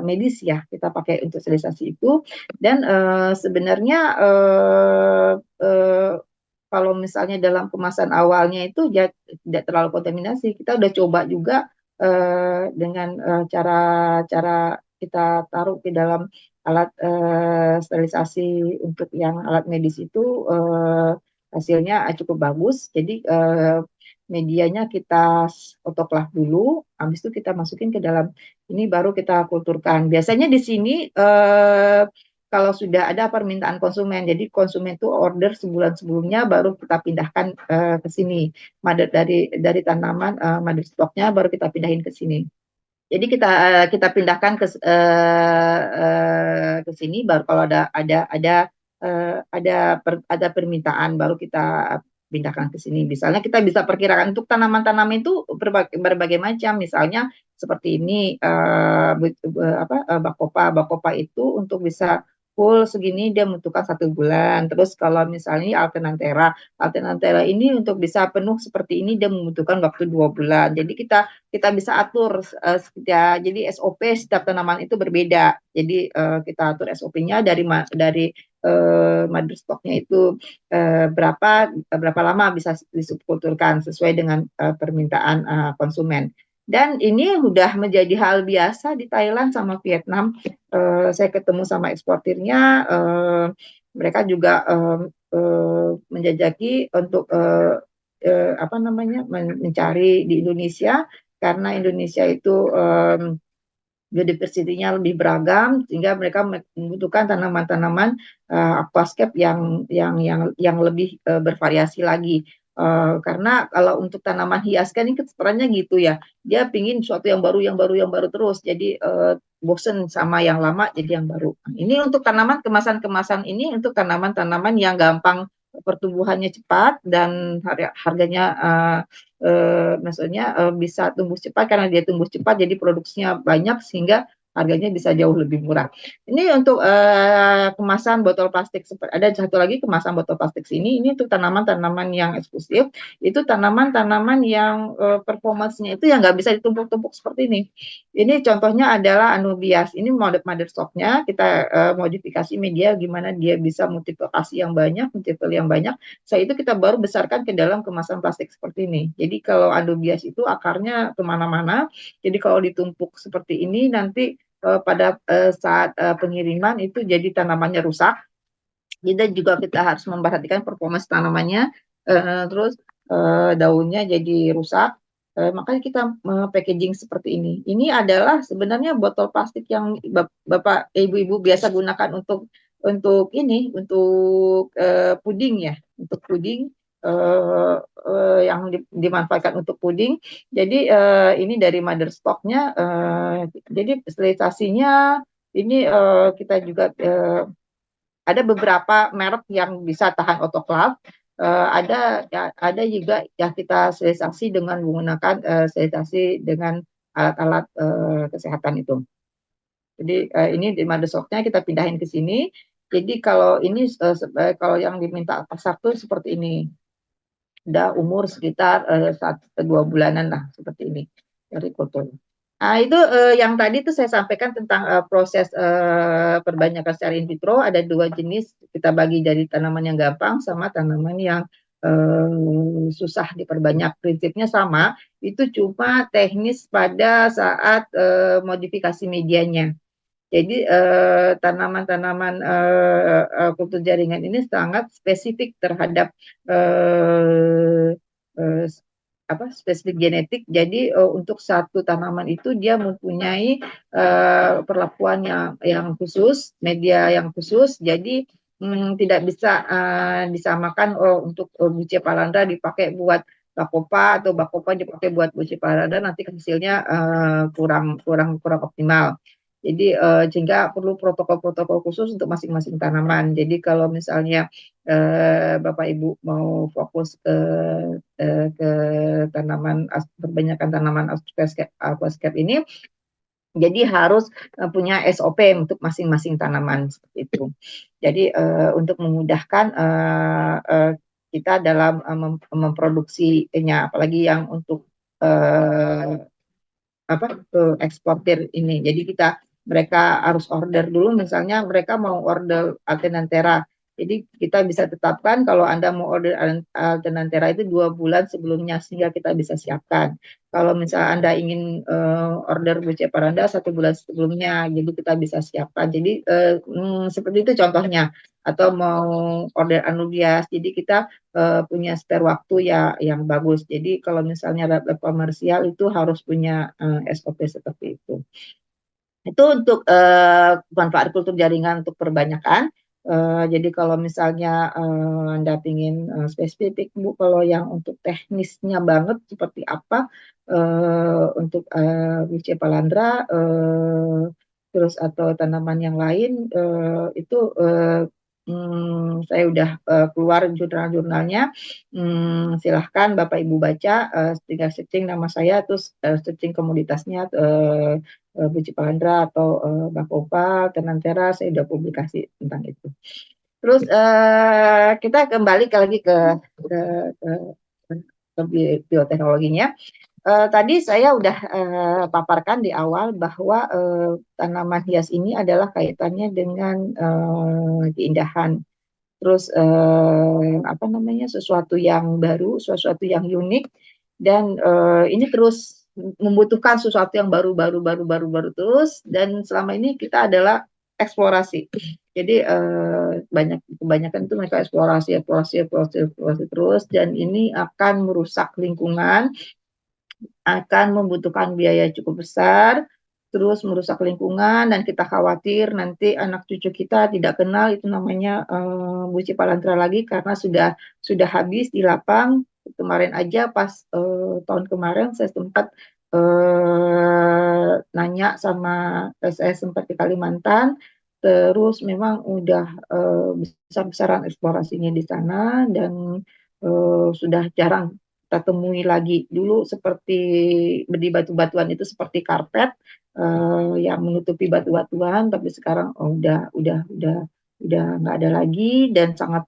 medis ya, kita pakai untuk sterilisasi itu. Dan sebenarnya kalau misalnya dalam kemasan awalnya itu tidak terlalu kontaminasi, kita udah coba juga dengan cara-cara kita taruh ke dalam alat sterilisasi untuk yang alat medis itu hasilnya cukup bagus. Jadi medianya kita otoklah dulu, habis itu kita masukin ke dalam ini baru kita kulturkan. Biasanya di sini kalau sudah ada permintaan konsumen, jadi konsumen itu order sebulan sebelumnya baru kita pindahkan ke sini. Dari tanaman mother stocknya baru kita pindahin ke sini. Jadi kita pindahkan ke sini baru kalau ada permintaan baru kita pindahkan ke sini. Misalnya kita bisa perkirakan untuk tanaman-tanaman itu berbagai macam. Misalnya seperti ini bakopa. Bakopa itu untuk bisa full segini dia membutuhkan 1 bulan. Terus kalau misalnya alternantera ini untuk bisa penuh seperti ini dia membutuhkan waktu 2 bulan. Jadi kita bisa atur ya, jadi SOP setiap tanaman itu berbeda. Jadi kita atur SOP-nya dari mother stock-nya itu berapa lama bisa disubkulturkan sesuai dengan permintaan konsumen. Dan ini sudah menjadi hal biasa di Thailand sama Vietnam. Saya ketemu sama eksportirnya, mereka juga menjajaki untuk apa namanya mencari di Indonesia karena Indonesia itu biodiversity-nya lebih beragam sehingga mereka membutuhkan tanaman-tanaman aquascape yang lebih bervariasi lagi. Karena kalau untuk tanaman hias kan ini kesempatannya gitu ya, dia pingin sesuatu yang baru terus, jadi bosen sama yang lama jadi yang baru. Ini untuk tanaman kemasan-kemasan ini untuk tanaman-tanaman yang gampang pertumbuhannya cepat dan harganya maksudnya bisa tumbuh cepat karena dia tumbuh cepat jadi produksinya banyak sehingga harganya bisa jauh lebih murah. Ini untuk kemasan botol plastik. Ada satu lagi kemasan botol plastik ini untuk tanaman-tanaman yang eksklusif. Itu tanaman-tanaman yang performance-nya itu yang nggak bisa ditumpuk-tumpuk seperti ini. Ini contohnya adalah anubias. Ini mother stock-nya kita modifikasi media gimana dia bisa multiplikasi yang banyak, multiple yang banyak. Setelah itu kita baru besarkan ke dalam kemasan plastik seperti ini. Jadi kalau anubias itu akarnya kemana-mana. Jadi kalau ditumpuk seperti ini nanti pada saat pengiriman itu jadi tanamannya rusak. Jadi juga kita harus memperhatikan performa tanamannya, terus daunnya jadi rusak. Makanya kita packaging seperti ini. Ini adalah sebenarnya botol plastik yang Bapak Ibu-ibu biasa gunakan untuk puding ya, untuk puding yang dimanfaatkan untuk puding. Jadi ini dari mother stock-nya. Jadi sterilisasinya ini kita juga ada beberapa merek yang bisa tahan autoclave. Ada juga yang kita sterilisasi dengan menggunakan sterilisasi dengan alat-alat kesehatan itu. Jadi ini di mother stock-nya kita pindahin ke sini. Jadi kalau ini kalau yang diminta pasar tuh seperti ini. Udah umur sekitar 1-2 bulanan lah seperti ini dari kultur. Itu yang tadi tuh saya sampaikan tentang proses perbanyakan secara in vitro ada dua jenis kita bagi dari tanaman yang gampang sama tanaman yang susah diperbanyak prinsipnya sama itu cuma teknis pada saat modifikasi medianya. Jadi tanaman-tanaman kultur jaringan ini sangat spesifik terhadap eh, eh, apa spesifik genetik. Jadi untuk satu tanaman itu dia mempunyai perlakuan yang khusus, media yang khusus. Jadi tidak bisa disamakan untuk buce palandra dipakai buat bakopa atau bakopa dipakai buat buce palandra nanti hasilnya kurang kurang kurang optimal. Jadi sehingga perlu protokol-protokol khusus untuk masing-masing tanaman. Jadi kalau misalnya Bapak Ibu mau fokus ke tanaman kebanyakan tanaman aquascape ini, jadi harus punya SOP untuk masing-masing tanaman seperti itu. Jadi untuk memudahkan kita dalam memproduksinya, apalagi yang untuk apa eksportir ini. Jadi mereka harus order dulu, misalnya mereka mau order Altenantera. Jadi kita bisa tetapkan kalau Anda mau order Altenantera itu 2 bulan sebelumnya sehingga kita bisa siapkan. Kalau misalnya Anda ingin order Buce Paranda 1 bulan sebelumnya, jadi kita bisa siapkan. Jadi seperti itu contohnya. Atau mau order Anubias, jadi kita punya spare waktu ya yang bagus. Jadi kalau misalnya lab komersial itu harus punya SOP seperti itu. Itu untuk manfaat kultur jaringan untuk perbanyakan. Jadi kalau misalnya Anda ingin spesifik Bu, kalau yang untuk teknisnya banget seperti apa untuk Wice Palandra terus atau tanaman yang lain itu saya udah keluar jurnal-jurnalnya. Silahkan Bapak Ibu baca, tinggal searching nama saya, terus searching komoditasnya, Buci Palandra atau Bakopa, Tenantera, saya udah publikasi tentang itu. Terus kita kembali lagi ke, ke bioteknologinya. Tadi saya udah paparkan di awal bahwa tanaman hias ini adalah kaitannya dengan keindahan. Terus apa namanya sesuatu yang baru, sesuatu yang unik, dan ini terus membutuhkan sesuatu yang baru terus. Dan selama ini kita adalah eksplorasi. Jadi kebanyakan itu mereka eksplorasi terus, dan ini akan merusak lingkungan, akan membutuhkan biaya cukup besar, terus merusak lingkungan, dan kita khawatir nanti anak cucu kita tidak kenal itu namanya Buci Palantra lagi karena sudah habis di lapang. Kemarin aja pas tahun kemarin saya sempat nanya sama saya sempat di Kalimantan, terus memang udah besar-besaran eksplorasinya di sana dan sudah jarang kita temui lagi. Dulu seperti di batu-batuan itu seperti karpet yang menutupi batu-batuan, tapi sekarang udah nggak ada lagi dan sangat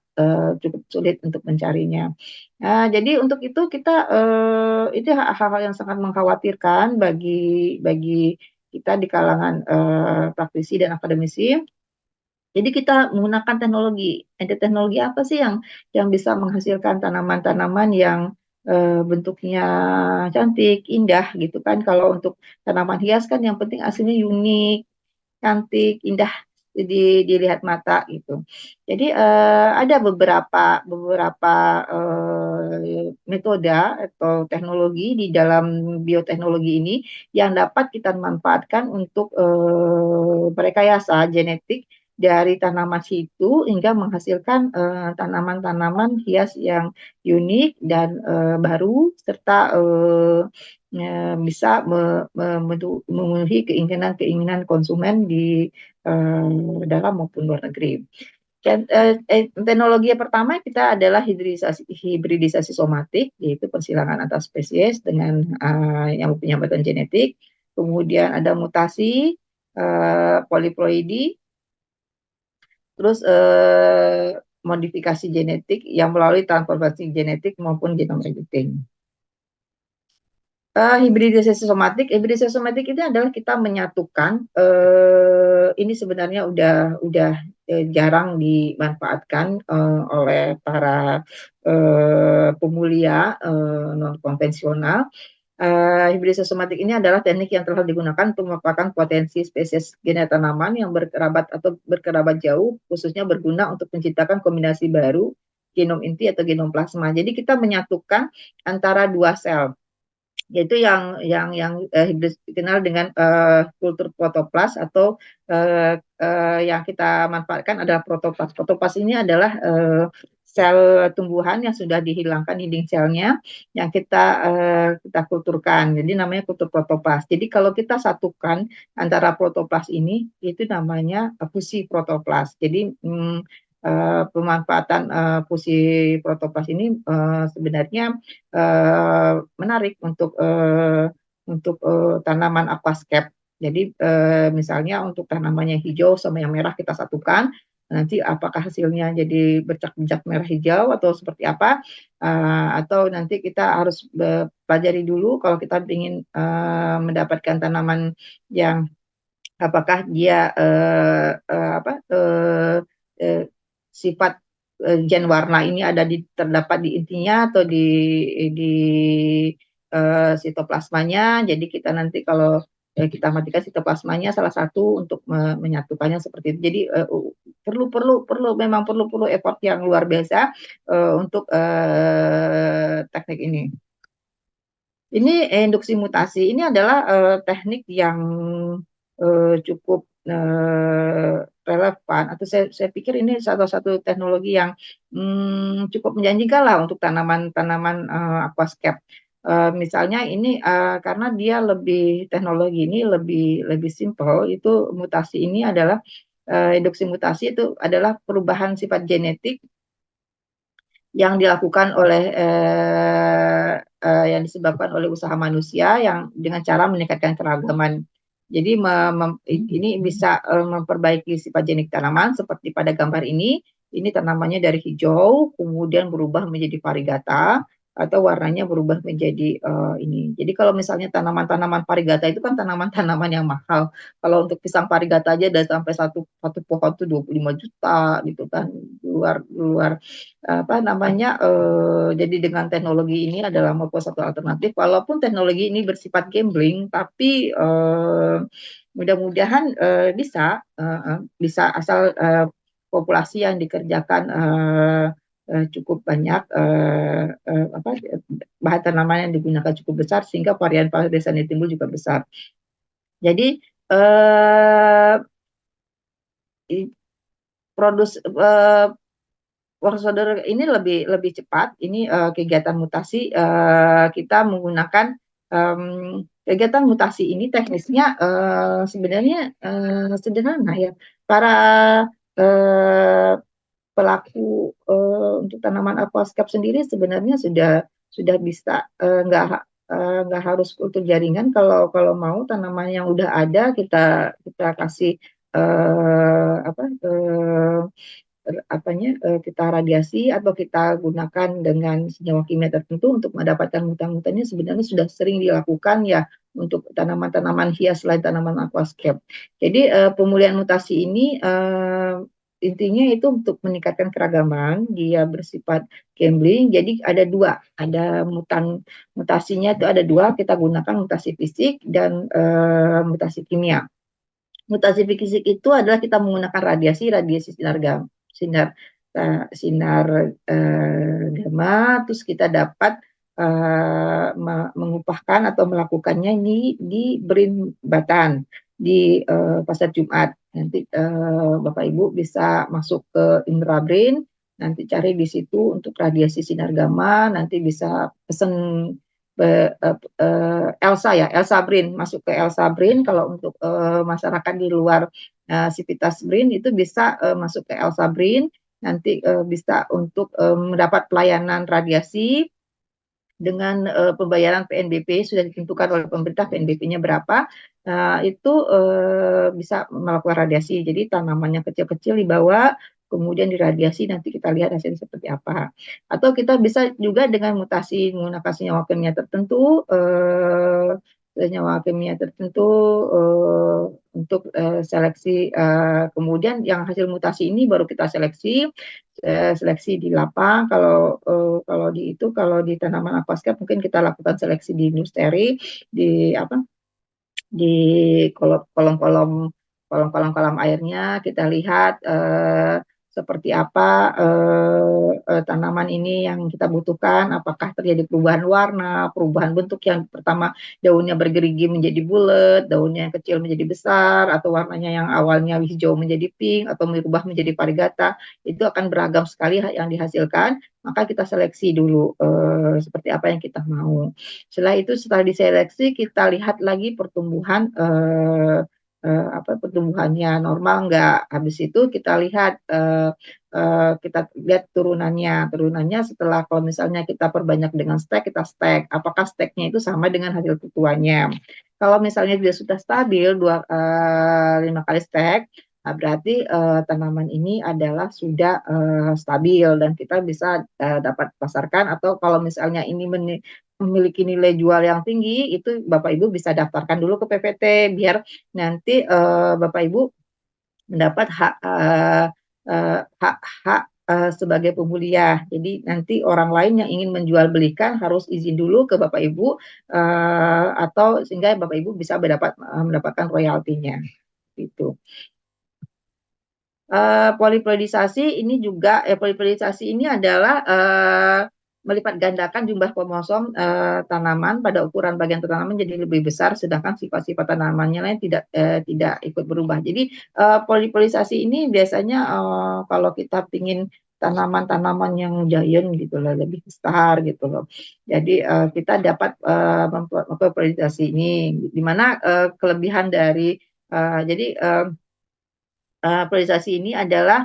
cukup sulit untuk mencarinya. Nah, jadi untuk itu itu hal-hal yang sangat mengkhawatirkan bagi kita di kalangan praktisi dan akademisi. Jadi kita menggunakan teknologi. Ada teknologi apa sih yang bisa menghasilkan tanaman-tanaman yang bentuknya cantik, indah gitu kan. Kalau untuk tanaman hias kan yang penting aslinya unik, cantik, indah dilihat mata gitu. Jadi ada beberapa metode atau teknologi di dalam bioteknologi ini yang dapat kita manfaatkan untuk merekayasa genetik dari tanaman situ hingga menghasilkan tanaman-tanaman hias yang unik dan baru serta bisa memenuhi keinginan-keinginan konsumen di dalam maupun luar negeri. Dan, teknologi yang pertama kita adalah hibridisasi somatik, yaitu persilangan antar spesies dengan yang punya bagian genetik. Kemudian ada mutasi poliploidi, terus modifikasi genetik yang melalui transformasi genetik maupun genome editing. Hibridisasi somatik ini adalah kita menyatukan, ini sebenarnya udah jarang dimanfaatkan oleh para pemulia non konvensional. Hibridisasi somatik ini adalah teknik yang telah digunakan untuk memanfaatkan potensi spesies genet tanaman yang berkerabat atau berkerabat jauh, khususnya berguna untuk menciptakan kombinasi baru genom inti atau genom plasma. Jadi kita menyatukan antara dua sel, yaitu yang hibrid dikenal dengan kultur protoplas atau yang kita manfaatkan adalah protoplas. Protoplas ini adalah sel tumbuhan yang sudah dihilangkan dinding selnya yang kita kulturkan. Jadi namanya kultur protoplas. Jadi kalau kita satukan antara protoplas ini itu namanya fusi protoplas. Jadi pemanfaatan fusi protoplas ini sebenarnya menarik untuk tanaman aquascape. Jadi misalnya untuk tanamannya hijau sama yang merah kita satukan, nanti apakah hasilnya jadi bercak-bercak merah hijau atau seperti apa, atau nanti kita harus pelajari dulu kalau kita ingin mendapatkan tanaman yang apakah dia sifat gen warna ini terdapat di intinya atau di sitoplasmanya. Jadi kita nanti kalau kita matikan sitoplasmanya salah satu untuk menyatukannya seperti itu. Jadi perlu effort yang luar biasa untuk teknik ini. Ini induksi mutasi ini adalah teknik yang cukup relevan, atau saya pikir ini satu teknologi yang cukup menjanjikan lah untuk tanaman-tanaman aquascape. Misalnya ini karena dia teknologi ini lebih simple, itu mutasi ini adalah induksi mutasi itu adalah perubahan sifat genetik yang dilakukan oleh yang disebabkan oleh usaha manusia yang dengan cara meningkatkan keragaman. Jadi ini bisa memperbaiki sifat genetik tanaman seperti pada gambar ini. Ini tanamannya dari hijau kemudian berubah menjadi variegata atau warnanya berubah menjadi ini. Jadi kalau misalnya tanaman-tanaman variegata itu kan tanaman-tanaman yang mahal. Kalau untuk pisang variegata aja ada sampai satu pohon tuh 25 juta gitu kan. Luar apa namanya jadi dengan teknologi ini adalah merupakan satu alternatif, walaupun teknologi ini bersifat gambling, tapi mudah-mudahan bisa asal populasi yang dikerjakan cukup banyak, bahan tanaman yang digunakan cukup besar sehingga varian varietas yang timbul juga besar. Jadi prosedur ini lebih cepat. Ini kegiatan mutasi kita menggunakan kegiatan mutasi ini teknisnya sebenarnya sederhana ya. Para pelaku untuk tanaman aquascape sendiri sebenarnya sudah bisa, nggak harus kultur jaringan. Kalau mau tanaman yang udah ada kita kasih kita radiasi atau kita gunakan dengan senyawa kimia tertentu untuk mendapatkan mutan-mutannya, sebenarnya sudah sering dilakukan ya untuk tanaman-tanaman hias selain tanaman aquascape. Jadi pemulihan mutasi ini intinya itu untuk meningkatkan keragaman, dia bersifat gambling. Jadi ada dua, ada mutasinya itu ada dua, kita gunakan mutasi fisik dan mutasi kimia. Mutasi fisik itu adalah kita menggunakan radiasi sinar gamma, terus kita dapat mengupahkan atau melakukannya di BRIN Batan di Pasar Jumat. Nanti Bapak Ibu bisa masuk ke Indra BRIN, nanti cari di situ untuk radiasi sinar gamma, nanti bisa pesen Elsa BRIN, masuk ke Elsa BRIN. Kalau untuk masyarakat di luar Sivitas BRIN itu bisa masuk ke Elsa BRIN, nanti bisa untuk mendapat pelayanan radiasi dengan pembayaran PNBP sudah ditentukan oleh pemerintah, PNBP-nya berapa, itu bisa melakukan radiasi. Jadi tanaman yang kecil-kecil dibawa, kemudian diradiasi, nanti kita lihat hasilnya seperti apa. Atau kita bisa juga dengan mutasi menggunakan senyawa kimia tertentu, untuk seleksi. Kemudian yang hasil mutasi ini baru kita seleksi di lapang. Kalau di tanaman aquascape mungkin kita lakukan seleksi di nursery, di apa di kolom-kolom airnya, kita lihat seperti apa tanaman ini yang kita butuhkan, apakah terjadi perubahan warna, perubahan bentuk. Yang pertama daunnya bergerigi menjadi bulat, daunnya yang kecil menjadi besar, atau warnanya yang awalnya hijau menjadi pink, atau berubah menjadi varigata. Itu akan beragam sekali yang dihasilkan, maka kita seleksi dulu seperti apa yang kita mau. Setelah diseleksi, kita lihat lagi pertumbuhannya normal nggak. Habis itu kita lihat turunannya setelah, kalau misalnya kita perbanyak dengan stek, kita stek apakah steknya itu sama dengan hasil tutuannya. Kalau misalnya dia sudah stabil 5 kali stek, nah berarti tanaman ini adalah sudah stabil dan kita bisa dapat pasarkan. Atau kalau misalnya ini memiliki nilai jual yang tinggi, itu Bapak Ibu bisa daftarkan dulu ke PPT, biar nanti Bapak Ibu mendapat hak sebagai pemuliah. Jadi nanti orang lain yang ingin menjual belikan harus izin dulu ke Bapak Ibu, atau sehingga Bapak Ibu bisa mendapatkan royaltinya. Gitu. Poliploidisasi ini adalah melipat gandakan jumlah kromosom tanaman pada ukuran bagian tanaman jadi lebih besar, sedangkan sifat-sifat tanamannya lain tidak ikut berubah. Jadi poliploidisasi ini biasanya kalau kita ingin tanaman-tanaman yang giant gitu loh, lebih besar gitu loh. Jadi kita dapat poliploidisasi ini, di mana kelebihan dari polarisasi ini adalah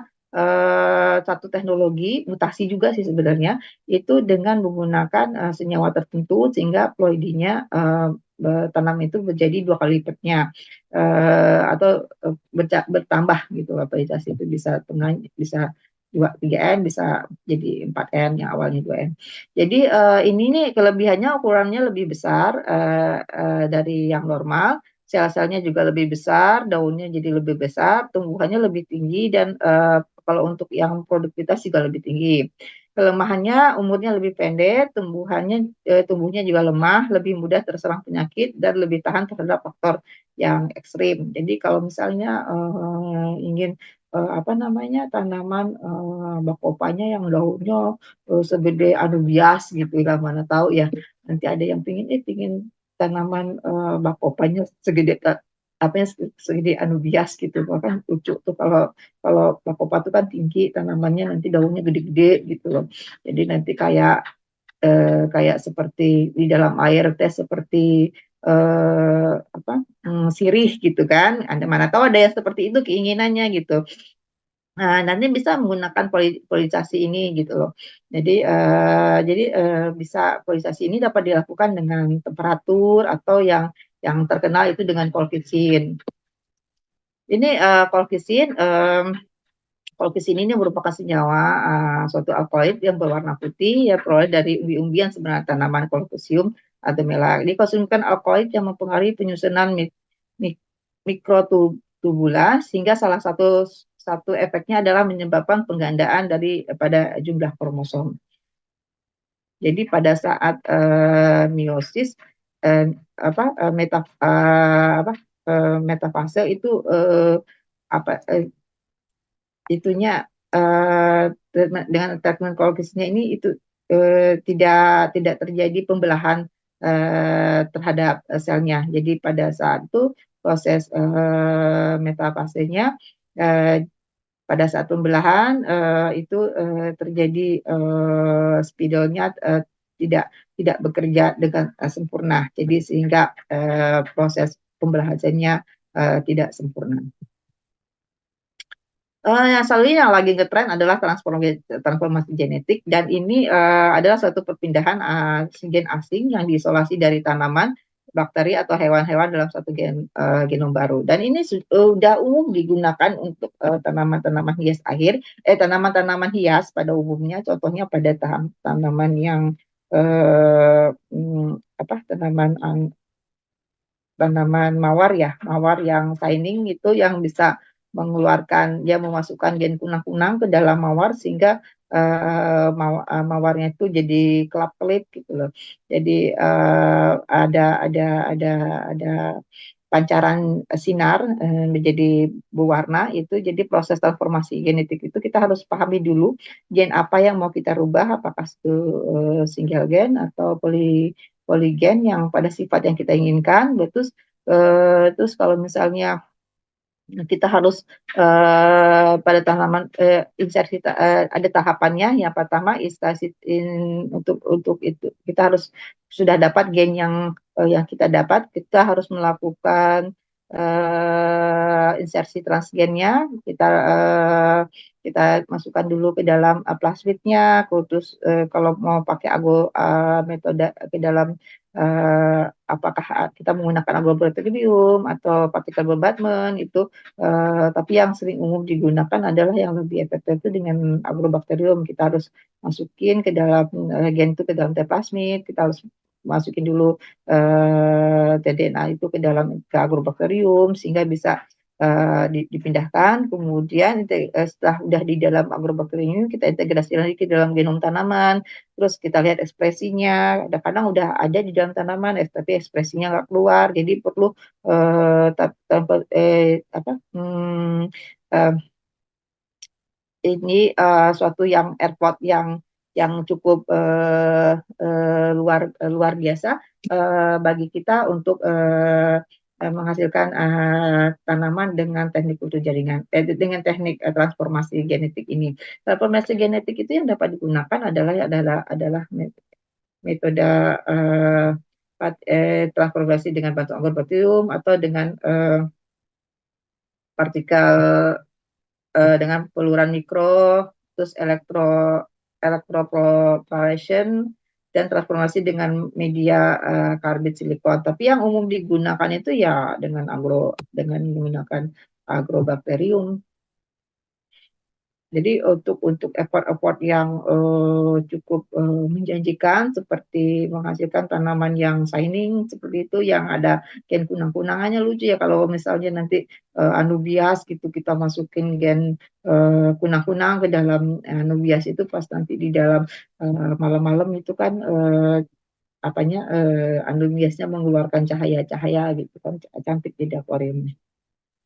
satu teknologi mutasi juga sih sebenarnya, itu dengan menggunakan senyawa tertentu sehingga ploidinya tanam itu menjadi 2 kali lipatnya, atau bertambah gitu. Polarisasi itu bisa 2-3N, bisa jadi 4N, yang awalnya 2N. Jadi ini nih kelebihannya, ukurannya lebih besar dari yang normal. Sel-selnya juga lebih besar, daunnya jadi lebih besar, tumbuhannya lebih tinggi, dan kalau untuk yang produktivitas juga lebih tinggi. Kelemahannya, umurnya lebih pendek, tumbuhnya juga lemah, lebih mudah terserang penyakit, dan lebih tahan terhadap faktor yang ekstrim. Jadi kalau misalnya ingin tanaman bakopanya yang daunnya segede anu bias gitu ya, mana tahu ya, nanti ada yang pingin tanaman bakopanya segede anu bias gitu, kan lucu tuh. Kalau bakopa tuh kan tinggi tanamannya, nanti daunnya gede-gede gitu loh. Jadi nanti kayak seperti di dalam air teh, seperti sirih gitu kan. Ada, mana tahu ada yang seperti itu keinginannya gitu. Nah, nanti bisa menggunakan polarisasi ini gitu loh. Jadi bisa, polarisasi ini dapat dilakukan dengan temperatur, atau yang terkenal itu dengan kolkisin. Ini kolkisin ini merupakan senyawa suatu alkaloid yang berwarna putih, ya peroleh dari umbi-umbian sebenarnya tanaman Colchicum adamela. Dikonsumsikan alkaloid yang mempengaruhi penyusunan mikrotubula, sehingga salah satu efeknya adalah menyebabkan penggandaan pada jumlah kromosom. Jadi pada saat meiosis, metafase itu dengan treatment kolkisnya ini itu tidak terjadi pembelahan terhadap selnya. Jadi pada saat itu proses metafasenya, pada saat pembelahan itu terjadi spidolnya tidak bekerja dengan sempurna. Jadi sehingga proses pembelahannya tidak sempurna. Yang selalu yang lagi ngetren adalah transformasi genetik, dan ini adalah suatu perpindahan gen asing yang diisolasi dari tanaman bakteri atau hewan-hewan dalam satu genom baru. Dan ini sudah umum digunakan untuk tanaman-tanaman hias tanaman-tanaman hias pada umumnya. Contohnya pada tanaman yang tanaman tanaman mawar ya, mawar yang shining itu yang bisa dia memasukkan gen kunang-kunang ke dalam mawar sehingga mawarnya itu jadi kelap-kelip gitu loh. Jadi ada pancaran sinar menjadi berwarna itu. Jadi proses transformasi genetik itu kita harus pahami dulu gen apa yang mau kita rubah, apakah itu single gen atau poligen yang pada sifat yang kita inginkan. Terus kalau misalnya kita harus pada tanaman insersi ada tahapannya. Yang pertama untuk itu kita harus sudah dapat gen yang kita dapat, kita harus melakukan insersi transgennya. Kita masukkan dulu ke dalam plasmidnya. Terus kalau mau pakai metode ke dalam apakah kita menggunakan agrobakteri atau partikel bombardment itu. Tapi yang sering umum digunakan adalah yang lebih efektif itu dengan agrobakterium. Kita harus masukin ke dalam gen itu ke dalam plasmid, kita harus masukin dulu tDNA itu ke agrobakterium sehingga bisa dipindahkan. Kemudian setelah udah di dalam agrobakterium kita integrasi lagi ke dalam genom tanaman. Terus kita lihat ekspresinya. Kadang-kadang udah ada di dalam tanaman, tapi ekspresinya nggak keluar. Jadi perlu ini suatu yang effort yang cukup luar biasa bagi kita untuk menghasilkan tanaman dengan teknik kultur jaringan, dengan teknik transformasi genetik ini. Transformasi genetik itu yang dapat digunakan adalah metode transformasi dengan bantuan agrobakterium atau dengan partikel dengan peluran mikro, terus electropropagation dan transformasi dengan media karbit silikon. Tapi yang umum digunakan itu ya dengan menggunakan agrobakterium. Jadi untuk effort yang cukup menjanjikan seperti menghasilkan tanaman yang shining seperti itu, yang ada gen kunang-kunangannya, lucu ya kalau misalnya nanti anubias gitu kita masukin gen kunang-kunang ke dalam anubias itu, pas nanti di dalam malam-malam itu kan anubiasnya mengeluarkan cahaya-cahaya gitu kan, cantik di akuariumnya.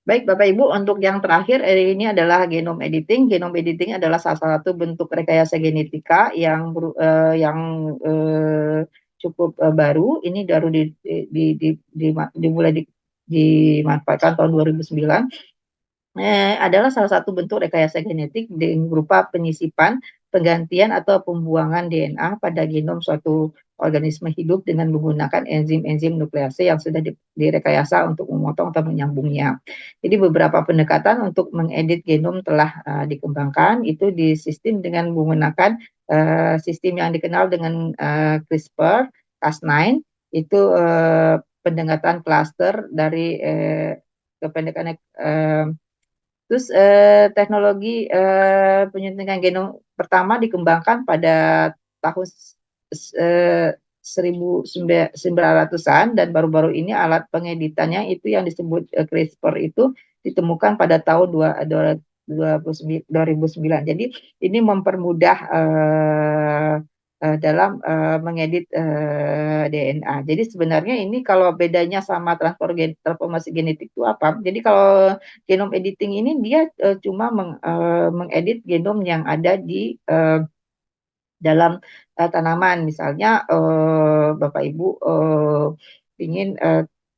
Baik, Bapak Ibu, untuk yang terakhir ini adalah genome editing. Genome editing adalah salah satu bentuk rekayasa genetika yang cukup baru. Ini baru dimulai dimanfaatkan tahun 2009. Adalah salah satu bentuk rekayasa genetik berupa penyisipan, penggantian atau pembuangan DNA pada genom suatu organisme hidup dengan menggunakan enzim-enzim nuklease yang sudah direkayasa untuk memotong atau menyambungnya. Jadi beberapa pendekatan untuk mengedit genom telah dikembangkan, itu di sistem dengan menggunakan sistem yang dikenal dengan CRISPR-Cas9. Itu pendekatan cluster dari kependekannya. Terus teknologi penyuntikan genom pertama dikembangkan pada tahun 1900-an, dan baru-baru ini alat pengeditannya itu yang disebut CRISPR itu ditemukan pada tahun 2009. Jadi ini mempermudah dalam mengedit DNA. Jadi sebenarnya ini kalau bedanya sama transformasi genetik itu apa? Jadi kalau genome editing ini dia cuma mengedit genom yang ada di dalam tanaman. Misalnya Bapak Ibu ingin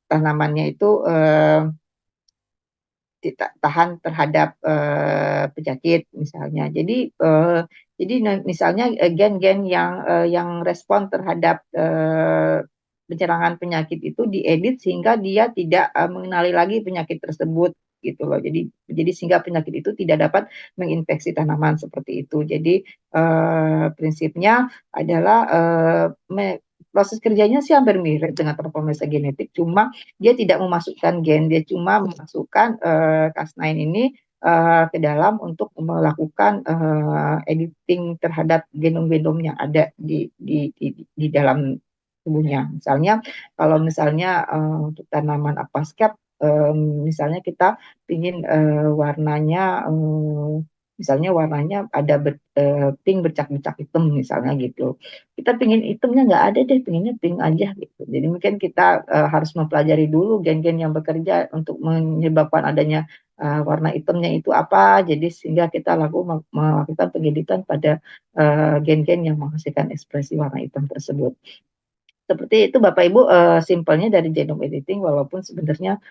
tanamannya itu tahan terhadap penyakit misalnya. Jadi misalnya gen-gen yang respon terhadap penyerangan penyakit itu diedit sehingga dia tidak mengenali lagi penyakit tersebut gitu loh. Jadi sehingga penyakit itu tidak dapat menginfeksi tanaman seperti itu. Jadi prinsipnya adalah proses kerjanya sih hampir mirip dengan transformasi genetik, cuma dia tidak memasukkan gen, dia cuma memasukkan Cas9 ini ke dalam untuk melakukan editing terhadap genom-genom yang ada di dalam tubuhnya. Misalnya, kalau misalnya untuk tanaman aquascape, misalnya kita ingin warnanya, misalnya warnanya ada pink bercak-bercak hitam misalnya gitu. Kita pingin hitamnya nggak ada deh, pinginnya pink aja gitu. Jadi mungkin kita harus mempelajari dulu gen-gen yang bekerja untuk menyebabkan adanya warna hitamnya itu apa. Jadi sehingga kita melakukan pengeditan pada gen-gen yang menghasilkan ekspresi warna hitam tersebut. Seperti itu Bapak Ibu, simpelnya dari genome editing, walaupun sebenarnya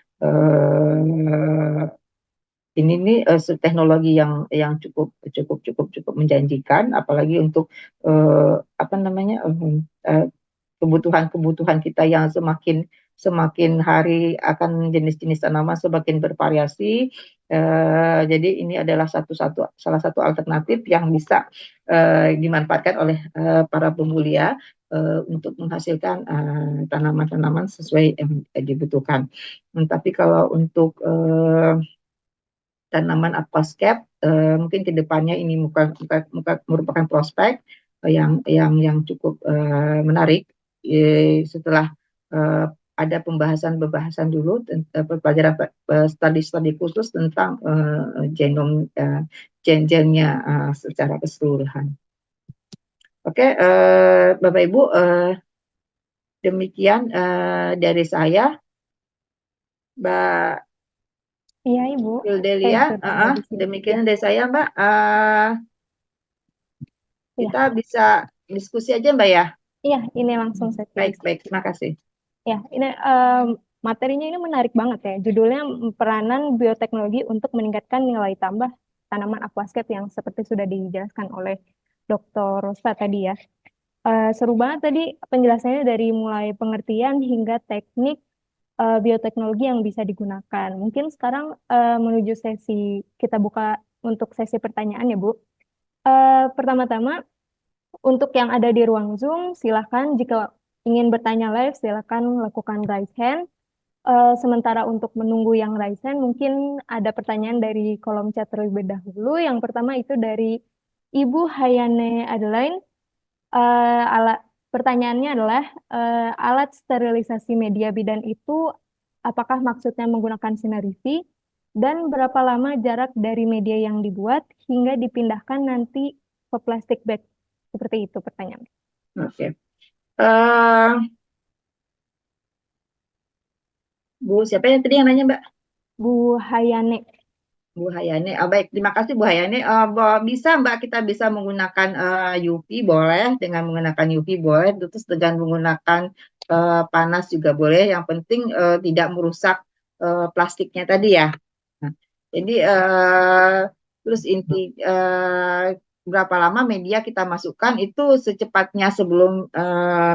ini nih teknologi yang cukup menjanjikan, apalagi untuk apa namanya, kebutuhan kita yang semakin hari akan jenis-jenis tanaman semakin bervariasi. Jadi ini adalah salah satu alternatif yang bisa dimanfaatkan oleh para pemulia untuk menghasilkan tanaman-tanaman sesuai yang dibutuhkan. Tapi kalau untuk tanaman aquascape, mungkin ke depannya ini merupakan prospek yang cukup menarik setelah ada pembahasan dulu, pelajaran studi khusus tentang genom gen-gennya secara keseluruhan. Oke, Bapak Ibu, demikian dari saya, Mbak Iya, Ibu. Hildelia. Ikut ada di sini. Demikian dari saya, Mbak. Iya, Kita bisa diskusi aja, Mbak ya. iya, ini langsung saya tulis. Baik, terima kasih. Ya, ini materinya ini menarik banget ya. Judulnya Peranan Bioteknologi untuk Meningkatkan Nilai Tambah Tanaman Aquascape yang seperti sudah dijelaskan oleh Dr. Rosa tadi ya. Seru banget tadi penjelasannya dari mulai pengertian hingga teknik bioteknologi yang bisa digunakan. Mungkin sekarang menuju sesi kita buka untuk sesi pertanyaan ya, Bu. Pertama-tama, untuk yang ada di ruang Zoom, silakan jika ingin bertanya live, silakan lakukan raise hand. Sementara untuk menunggu yang raise hand, mungkin ada pertanyaan dari kolom chat terlebih dahulu. Yang pertama itu dari Ibu Hayane Adeline. Pertanyaannya adalah, alat sterilisasi media bidan itu apakah maksudnya menggunakan sinar UV? Dan berapa lama jarak dari media yang dibuat hingga dipindahkan nanti ke plastik bag? Seperti itu pertanyaannya. Oke. Eh, Bu, siapa yang tadi yang nanya, Mbak? Bu Hayane. Bu Hayane. Baik, terima kasih Bu Hayane. Bisa Mbak, kita bisa menggunakan UV, boleh. Dengan menggunakan UV boleh. Terus dengan menggunakan panas juga boleh. Yang penting tidak merusak plastiknya tadi ya. Nah, jadi terus berapa lama media kita masukkan itu secepatnya sebelum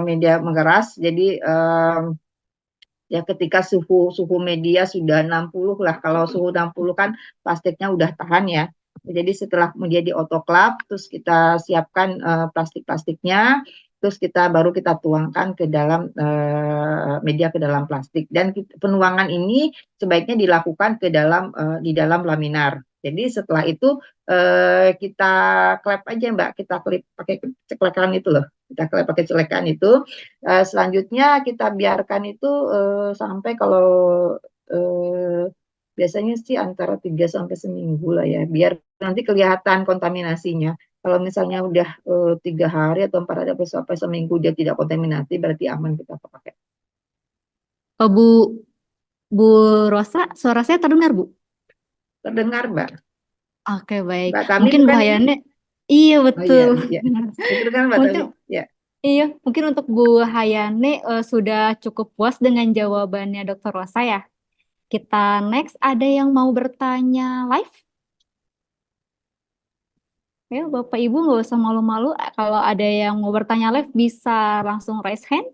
media mengeras. Jadi ya ketika suhu media sudah 60 lah. Kalau suhu 60 kan plastiknya udah tahan ya. Jadi setelah media di autoclave, terus kita siapkan plastiknya, terus baru kita tuangkan ke dalam media, ke dalam plastik. Dan penuangan ini sebaiknya dilakukan di dalam laminar. Jadi setelah itu kita klep aja Mbak, kita klip pakai ceklekan itu loh. Kita klep pakai ceklekan itu. Selanjutnya kita biarkan itu sampai kalau biasanya sih antara 3 sampai seminggu lah ya, biar nanti kelihatan kontaminasinya. Kalau misalnya udah 3 hari atau 4 hari atau sampai seminggu dia tidak kontaminasi, berarti aman kita pakai. Oh, Bu Rosa, suara saya terdengar, Bu? Terdengar, Mbak? Oke, baik. Mbak Tami Mungkin Bu bukan ini? Hayane, iya Oh iya, betul. iya. Itu kan Mbak Mungkin, Tami. Ya. iya, mungkin untuk Bu Hayane sudah cukup puas dengan jawabannya Dr. Rosa ya. Kita next, ada yang mau bertanya live? Ya, Bapak Ibu nggak usah malu-malu. Kalau ada yang mau bertanya live, bisa langsung raise hand.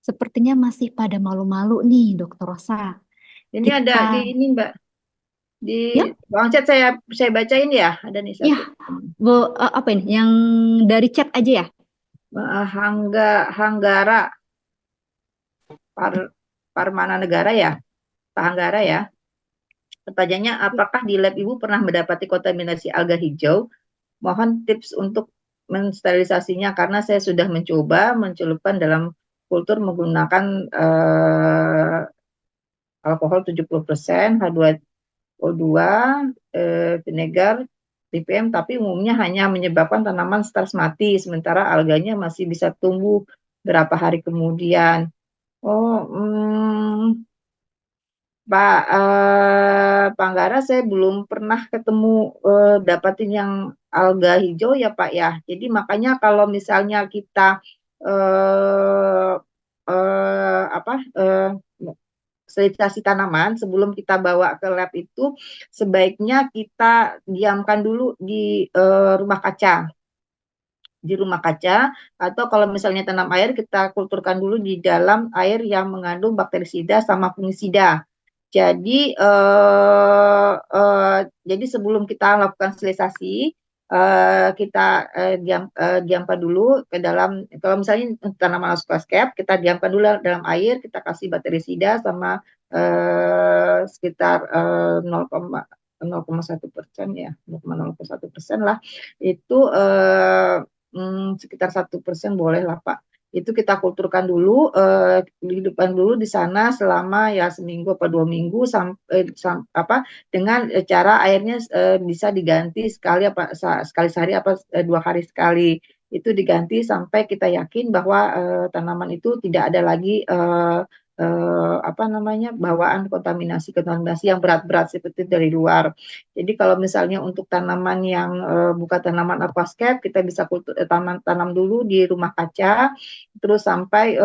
Sepertinya masih pada malu-malu nih, Dr. Rosa. Ini ada Kita, di ini Mbak. Di Ya, ruang chat saya bacain ya. Ada nih ya, satu. apa ini? Yang dari chat aja ya? Hanggara Par, Parmana Negara ya, Pak Hanggara ya. Pertanyaannya, apakah di lab Ibu pernah mendapati kontaminasi alga hijau? Mohon tips untuk mensterilisasinya karena saya sudah mencoba mencelupkan dalam kultur menggunakan alkohol 70%, H2O2, vinegar, BPM, tapi umumnya hanya menyebabkan tanaman stres mati, sementara alganya masih bisa tumbuh berapa hari kemudian. Oh, Pak Anggara, saya belum pernah ketemu dapatin yang alga hijau ya Pak ya. Jadi makanya kalau misalnya kita eh, apa sterilisasi tanaman sebelum kita bawa ke lab itu sebaiknya kita diamkan dulu rumah kaca di rumah kaca, atau kalau misalnya tanam air kita kulturkan dulu di dalam air yang mengandung bakterisida sama fungisida. Jadi jadi sebelum kita lakukan sterilisasi, kita diamkan dulu ke dalam, kalau misalnya tanaman aquascape kita diamkan dulu dalam air, kita kasih bakterisida sama sekitar 0,1% ya, 0,01% lah, itu sekitar 1% boleh lah Pak. Itu kita kulturkan dulu, dihidupkan dulu di sana selama ya seminggu atau 2 minggu dengan cara airnya bisa diganti sekali sehari apa 2 hari sekali. Itu diganti sampai kita yakin bahwa tanaman itu tidak ada lagi apa namanya bawaan kontaminasi yang berat-berat seperti dari luar. Jadi kalau misalnya untuk tanaman yang bukan tanaman aquascape, kita bisa tanam dulu di rumah kaca, terus sampai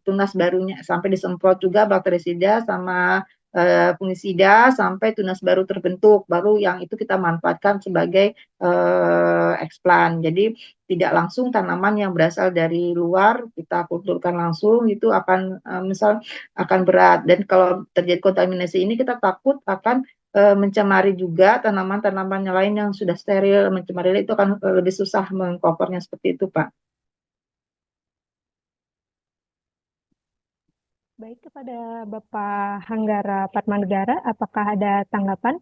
tunas barunya, sampai disemprot juga bakterisida sama fungisida sampai tunas baru terbentuk, baru yang itu kita manfaatkan sebagai eksplan. Jadi tidak langsung tanaman yang berasal dari luar kita kulturkan langsung, itu akan misal akan berat, dan kalau terjadi kontaminasi ini kita takut akan mencemari juga tanaman-tanaman lain yang sudah steril. Mencemari itu akan lebih susah mengcovernya seperti itu, Pak. Baik, kepada Bapak Hanggara Padmanegara, apakah ada tanggapan?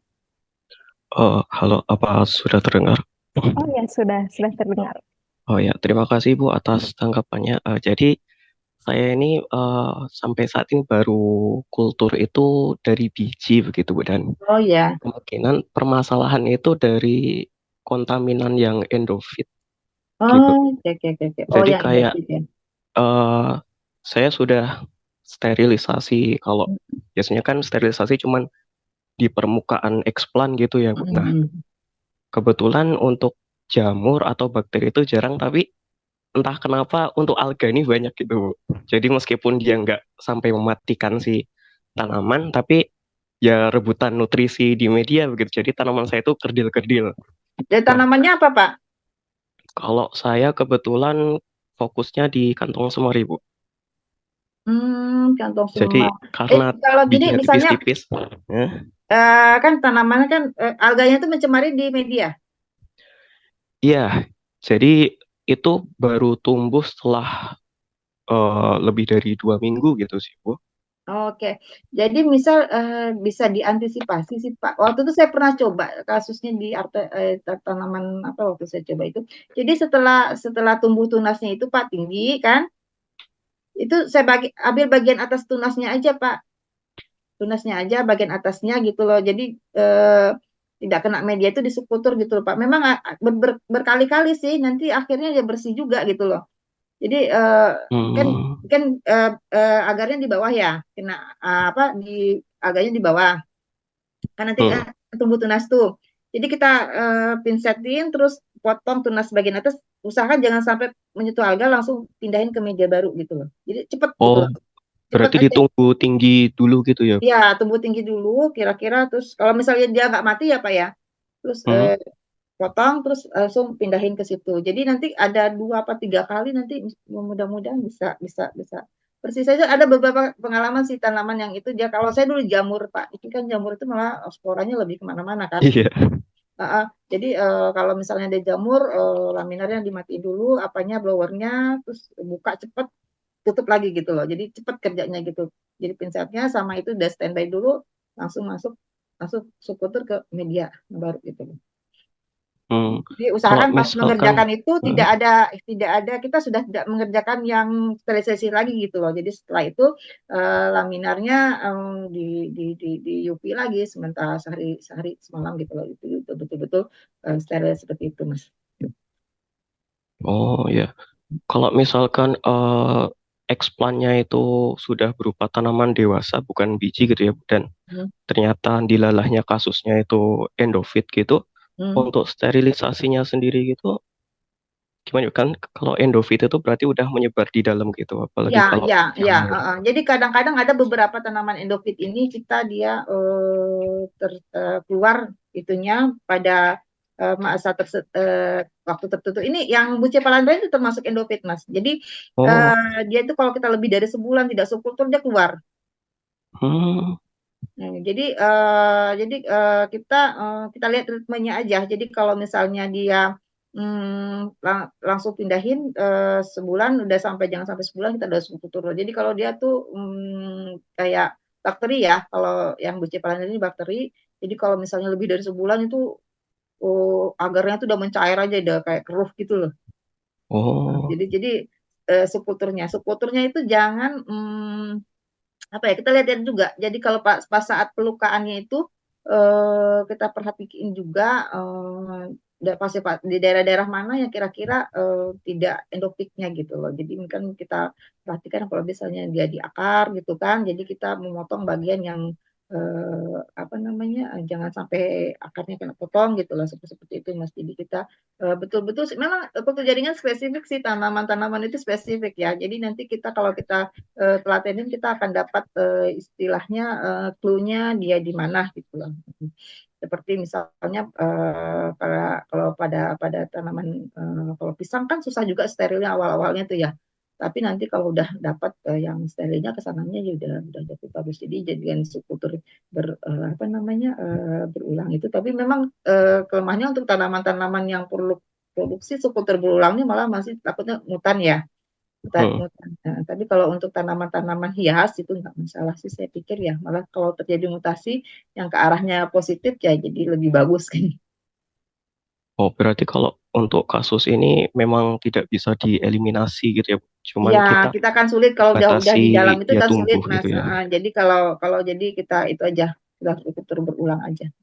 Halo, apa sudah terdengar? Oh ya, sudah terdengar. Oh ya, terima kasih Bu atas tanggapannya. Jadi saya ini sampai saat ini baru kultur itu dari biji begitu Bu, dan Oh ya, kemungkinan permasalahan itu dari kontaminan yang endofit gitu. oh oke oke oke. Oke. Oh Jadi yang kayak endofit ya. eh saya sudah sterilisasi. Kalau biasanya kan sterilisasi cuman di permukaan eksplan gitu ya Bu. Nah, Mm-mm. kebetulan untuk jamur atau bakteri itu jarang, tapi entah kenapa untuk alga ini banyak gitu, Bu. Jadi meskipun dia nggak sampai mematikan si tanaman, tapi ya rebutan nutrisi di media begitu. Jadi tanaman saya itu kerdil-kerdil. Dari Nah, tanamannya apa, Pak? kalau saya kebetulan fokusnya di kantong semari, Bu. Kantong Jadi semar. karena Kalau gini bijinya misalnya tipis-tipis, ya, kan tanamannya kan alganya itu mencemari di media. iya. Jadi itu baru tumbuh setelah lebih dari 2 minggu gitu sih, Bu. Oke, jadi misal bisa diantisipasi sih Pak. Waktu itu saya pernah coba kasusnya di tanaman apa waktu saya coba itu. Jadi setelah tumbuh tunasnya itu Pak tinggi kan, itu saya ambil bagian atas tunasnya aja Pak, tunasnya aja bagian atasnya gitu loh. Jadi tidak kena media itu disekutur gitu loh Pak. Memang berkali-kali sih, nanti akhirnya dia bersih juga gitu loh. Jadi kan Hmm. kan agarnya di bawah ya, kena apa di agarnya di bawah. Kan nanti Hmm. tumbuh tunas tuh. Jadi kita pinsetin terus potong tunas bagian atas. Usahakan jangan sampai menyentuh alga, langsung pindahin ke media baru gitu loh. Jadi cepet gitu Oh, loh. Cepet berarti aja. ditunggu tinggi dulu gitu ya? Ya, tumbuh tinggi dulu kira-kira, terus kalau misalnya dia nggak mati ya Pak ya. Terus Hmm. potong terus langsung pindahin ke situ. Jadi nanti ada 2 apa 3 kali, nanti mudah-mudahan bisa bisa bisa persis saja ada beberapa pengalaman sih tanaman yang itu dia kalau saya dulu jamur Pak, itu kan jamur itu malah sporanya lebih kemana-mana kan. Iya. Jadi kalau misalnya ada jamur, laminarnya dimatiin dulu, apanya blowernya, terus buka cepet, tutup lagi gitu loh. Jadi cepet kerjanya gitu. Jadi pinsetnya sama itu udah standby dulu, langsung masuk subkultur ke media baru gitu. Hmm. Jadi Kalau usahakan pas misalkan, mengerjakan itu tidak ada kita sudah tidak mengerjakan yang sterilisasi lagi gitu loh. Jadi setelah itu laminarnya di UV lagi sementara sehari semalam gitu loh. Itu betul-betul steril seperti itu Mas. oh ya, kalau misalkan eksplannya itu sudah berupa tanaman dewasa, bukan biji gitu ya, dan Hmm. ternyata dilalahnya kasusnya itu endofit gitu, Hmm. untuk sterilisasinya sendiri gitu, gimana kan? Kalau endofit itu berarti udah menyebar di dalam gitu, apalagi Ya, kalau ya, ya. jamur. Jadi kadang-kadang ada beberapa tanaman endofit ini dia keluar itunya pada masa waktu tertentu. Ini yang Bucephalandra itu termasuk endofit, Mas. Jadi Oh, dia itu kalau kita lebih dari sebulan tidak subkultur dia keluar. hmm, Kita lihat ritmenya aja. Jadi kalau misalnya dia langsung pindahin sebulan udah jangan sampai sebulan kita udah subkultur. Jadi kalau dia tuh kayak bakteri ya, kalau yang Bucephalandra ini bakteri. Jadi kalau misalnya lebih dari sebulan itu agarnya tuh udah mencair aja, udah kayak keruh gitu loh. oh, Jadi subkulturnya itu jangan apa ya kita lihat juga. Jadi kalau pas saat pelukaannya itu kita perhatiin juga pasti di daerah-daerah mana yang kira-kira tidak endofitnya gitu loh. Jadi kan kita perhatikan kalau misalnya dia di akar gitu kan, jadi kita memotong bagian yang apa namanya jangan sampai akarnya kena potong gitu loh seperti itu Mas. Jadi kita betul-betul memang kultur jaringan spesifik sih tanaman-tanaman itu spesifik ya. Jadi nanti kita kalau kita telatenin kita akan dapat istilahnya clue-nya dia di mana gitu loh. Seperti misalnya kalau pada tanaman kalau pisang kan susah juga sterilnya awal-awalnya tuh ya. Tapi nanti kalau udah dapat yang sterilnya kesananya ya udah cukup bagus. Jadi jadikan subkultur berulang itu. Tapi memang kelemahannya untuk tanaman-tanaman yang perlu produksi subkultur berulangnya malah masih takutnya mutan ya. hmm. Nah, tapi kalau untuk tanaman-tanaman hias itu nggak masalah sih saya pikir ya. Malah kalau terjadi mutasi yang ke arahnya positif ya jadi lebih bagus kan. Oh, berarti kalau untuk kasus ini memang tidak bisa dieliminasi gitu ya, Bu. Cuman Iya, kita kita kan sulit kalau udah batasi di dalam itu dia kan sulit tumbuh Mas. gitu ya. Jadi kalau jadi kita itu aja kita terus berulang aja.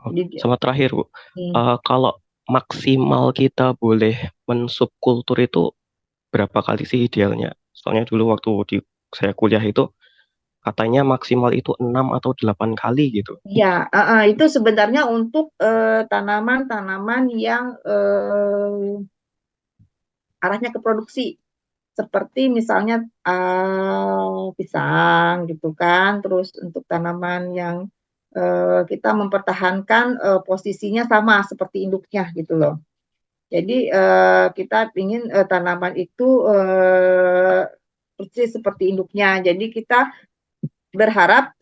Oh, Jadi sama terakhir, Bu. hmm, Kalau maksimal kita boleh mensubkultur itu berapa kali sih idealnya? Soalnya dulu waktu saya kuliah itu katanya maksimal itu 6 atau 8 kali gitu. ya itu sebenarnya untuk tanaman-tanaman yang arahnya ke produksi. Seperti misalnya pisang gitu kan, terus untuk tanaman yang kita mempertahankan posisinya sama seperti induknya gitu loh. Jadi kita ingin tanaman itu persis seperti induknya. Jadi kita berharap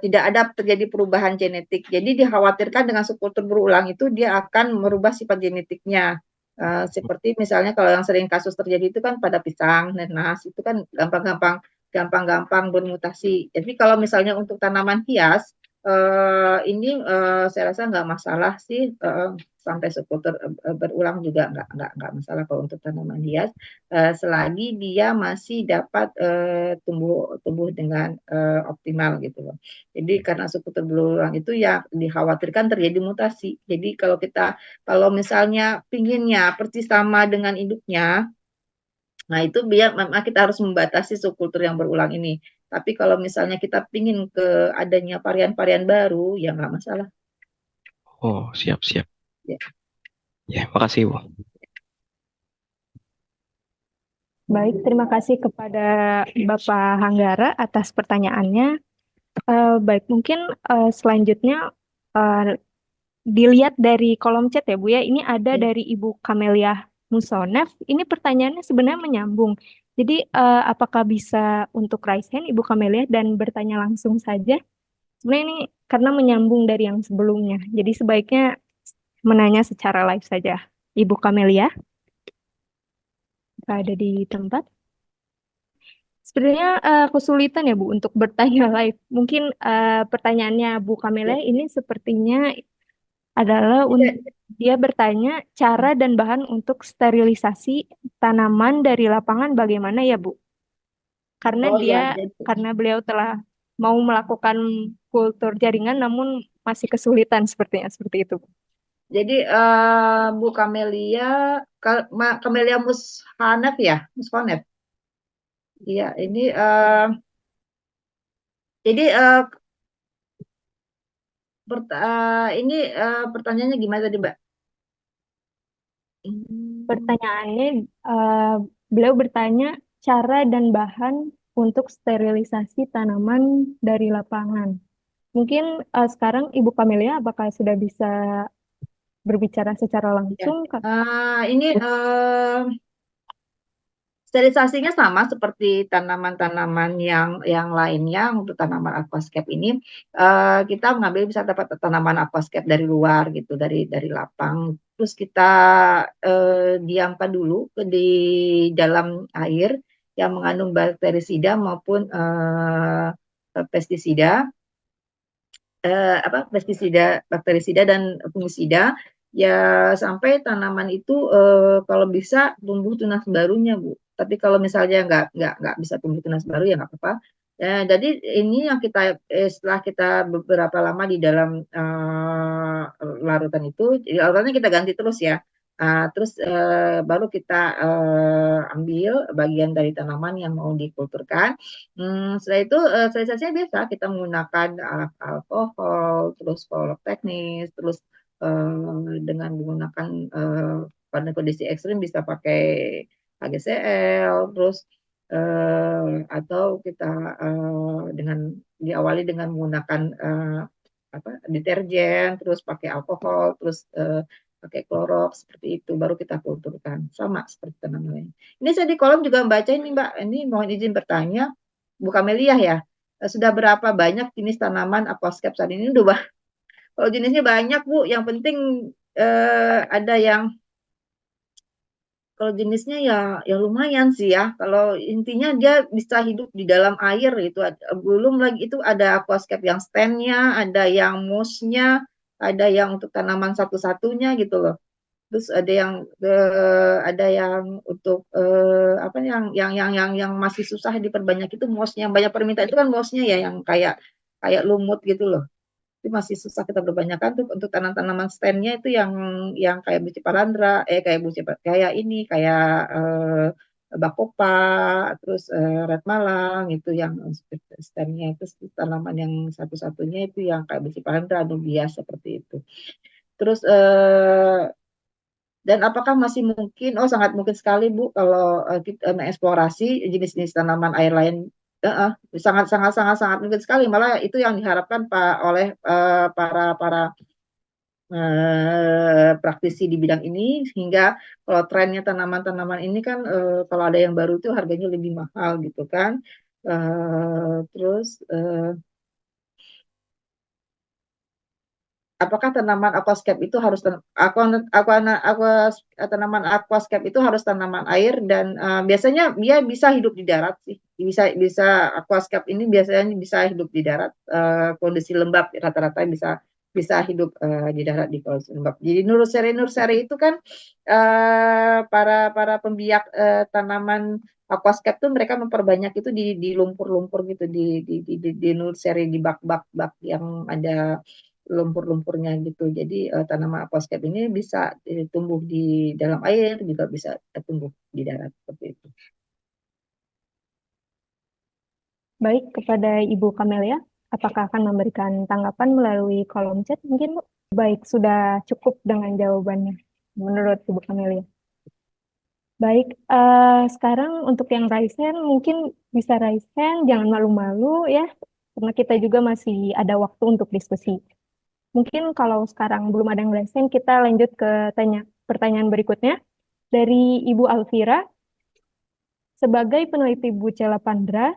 tidak ada terjadi perubahan genetik. Jadi dikhawatirkan dengan subkultur berulang itu dia akan merubah sifat genetiknya. Seperti misalnya kalau yang sering kasus terjadi itu kan pada pisang, nanas itu kan gampang bermutasi. Jadi kalau misalnya untuk tanaman hias ini saya rasa nggak masalah sih sampai subkultur berulang juga nggak masalah kalau untuk tanaman hias selagi dia masih dapat tumbuh dengan optimal gitu loh. Jadi karena subkultur berulang itu ya dikhawatirkan terjadi mutasi. Jadi kalau misalnya pinginnya persis sama dengan induknya, nah itu biar memang kita harus membatasi subkultur yang berulang ini. Tapi kalau misalnya kita pingin ke adanya varian-varian baru, ya nggak masalah. Oh, siap-siap. Ya. Ya, makasih, Bu. Baik, terima kasih kepada Bapak Hanggara atas pertanyaannya. Baik, mungkin selanjutnya eh, dilihat dari kolom chat ya Bu ya. Ini ada Ya. dari Ibu Kamelia Musonef. Ini pertanyaannya sebenarnya menyambung. Jadi apakah bisa untuk raise hand Ibu Kamelia dan bertanya langsung saja? Sebenarnya ini karena menyambung dari yang sebelumnya. Jadi sebaiknya menanya secara live saja. Ibu Kamelia, ada di tempat. Sebenarnya kesulitan ya Bu untuk bertanya live. Mungkin pertanyaannya Bu Kamelia ini sepertinya adalah dia bertanya cara dan bahan untuk sterilisasi tanaman dari lapangan bagaimana ya Bu? Karena Oh ya, karena beliau telah mau melakukan kultur jaringan namun masih kesulitan sepertinya seperti itu. jadi Bu Kamelia, Kamelia Mushanef ya, Mushanef. Iya, ini jadi ini pertanyaannya gimana tadi, Mbak? Pertanyaannya, beliau bertanya cara dan bahan untuk sterilisasi tanaman dari lapangan. Mungkin sekarang Ibu Kamelia apakah sudah bisa berbicara secara Ya. langsung? Ini sterilisasinya sama seperti tanaman-tanaman yang lainnya. Untuk tanaman aquascape ini kita mengambil bisa dapat tanaman aquascape dari luar gitu, dari lapang. Terus kita diamkan dulu di dalam air yang mengandung bakterisida maupun pestisida, bakterisida dan fungisida, ya sampai tanaman itu kalau bisa tumbuh tunas barunya, Bu. Tapi kalau misalnya nggak bisa tumbuh tunas baru ya nggak apa-apa. Ya, jadi ini yang kita setelah kita beberapa lama di dalam larutan itu, larutannya kita ganti terus ya. Terus baru kita ambil bagian dari tanaman yang mau dikulturkan. Setelah itu sterilisasinya biasa kita menggunakan alkohol, terus kolok teknis, terus dengan menggunakan pada kondisi ekstrim bisa pakai HGCL, terus atau kita dengan diawali dengan menggunakan deterjen, terus pakai alkohol, terus pakai klorox seperti itu, baru kita kulturkan sama seperti tanaman lain. Ini saya di kolom juga membaca ini Mbak, ini mohon izin bertanya, Bu Kamelia ya, sudah berapa banyak jenis tanaman aquascape saat ini? Kalau jenisnya banyak Bu, yang penting ada yang kalau jenisnya ya lumayan sih ya. Kalau intinya dia bisa hidup di dalam air itu. Belum lagi itu ada aquascape yang stand-nya, ada yang moss-nya, ada yang untuk tanaman satu-satunya gitu loh. Terus ada yang untuk apa yang masih susah diperbanyak itu moss-nya. Yang banyak permintaan itu kan moss-nya ya yang kayak lumut gitu loh. Itu masih susah kita berbanyakkan tuh untuk tanaman stand-nya itu yang kayak buci parandra, kayak ini kayak bakopa, terus red malang itu yang stand-nya itu tanaman yang satu-satunya itu yang kayak buci parandra, nubia seperti itu. Terus dan apakah masih mungkin? Oh, sangat mungkin sekali, Bu, kalau kita mengeksplorasi jenis-jenis tanaman air lain. Sangat sangat sangat sangat mungkin sekali. Malah itu yang diharapkan Pak oleh para praktisi di bidang ini, sehingga kalau trennya tanaman-tanaman ini kan kalau ada yang baru itu harganya lebih mahal gitu kan. Terus apakah tanaman aquascape itu harus tanaman aquascape itu harus tanaman air dan biasanya dia bisa hidup di darat sih. Bisa aquascape ini biasanya bisa hidup di darat, kondisi lembab rata-rata bisa bisa hidup di darat di kondisi lembab. Jadi nursery itu kan para pembiak tanaman aquascape tuh mereka memperbanyak itu di lumpur-lumpur gitu di nursery di bak-bak yang ada lumpur-lumpurnya gitu. Jadi tanaman aquascape ini bisa tumbuh di dalam air, juga bisa tumbuh di darat seperti itu. Baik, kepada Ibu Kamelia, apakah akan memberikan tanggapan melalui kolom chat mungkin Bu? Baik, sudah cukup dengan jawabannya menurut Ibu Kamelia. Baik, sekarang untuk yang raise hand mungkin bisa raise hand, jangan malu-malu ya, karena kita juga masih ada waktu untuk diskusi. Mungkin kalau sekarang belum ada yang raise hand, kita lanjut ke pertanyaan berikutnya dari Ibu Alvira. Sebagai peneliti Bucella pandra,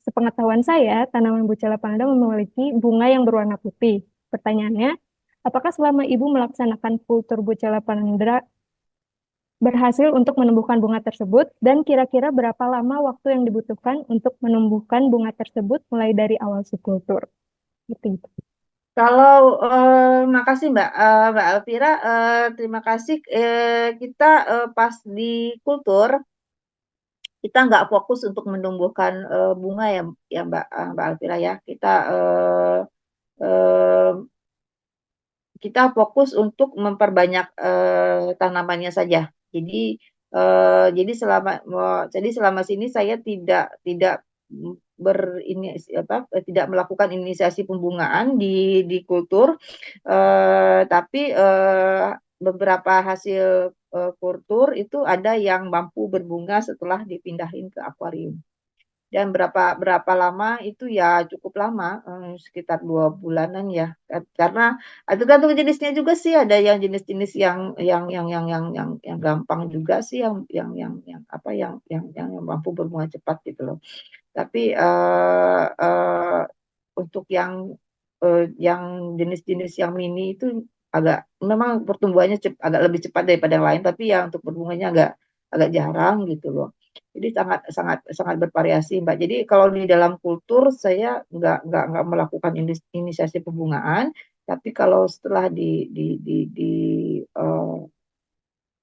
sepengetahuan saya, tanaman Bucella pandra memiliki bunga yang berwarna putih. Pertanyaannya, apakah selama Ibu melaksanakan kultur Bucella pandra berhasil untuk menumbuhkan bunga tersebut, dan kira-kira berapa lama waktu yang dibutuhkan untuk menumbuhkan bunga tersebut mulai dari awal subkultur? Gitu. Kalau makasih Mbak Elvira, terima kasih. Kita pas di kultur kita nggak fokus untuk menumbuhkan bunga ya Mbak Elvira ya. Eh, kita fokus untuk memperbanyak tanamannya saja. Jadi selama sini saya tidak tidak melakukan inisiasi pembungaan di kultur, tapi beberapa hasil kultur itu ada yang mampu berbunga setelah dipindahin ke akuarium. Dan berapa lama itu ya cukup lama, sekitar 2 bulanan ya. Karena tergantung jenisnya juga sih, ada yang jenis-jenis yang gampang juga sih, yang mampu berbunga cepat gitu loh. Tapi untuk yang jenis-jenis yang mini itu memang pertumbuhannya agak lebih cepat daripada yang lain, tapi ya untuk berbunganya agak jarang gitu loh. Jadi sangat sangat sangat bervariasi Mbak. Jadi kalau di dalam kultur saya nggak melakukan inisiasi pembungaan, tapi kalau setelah di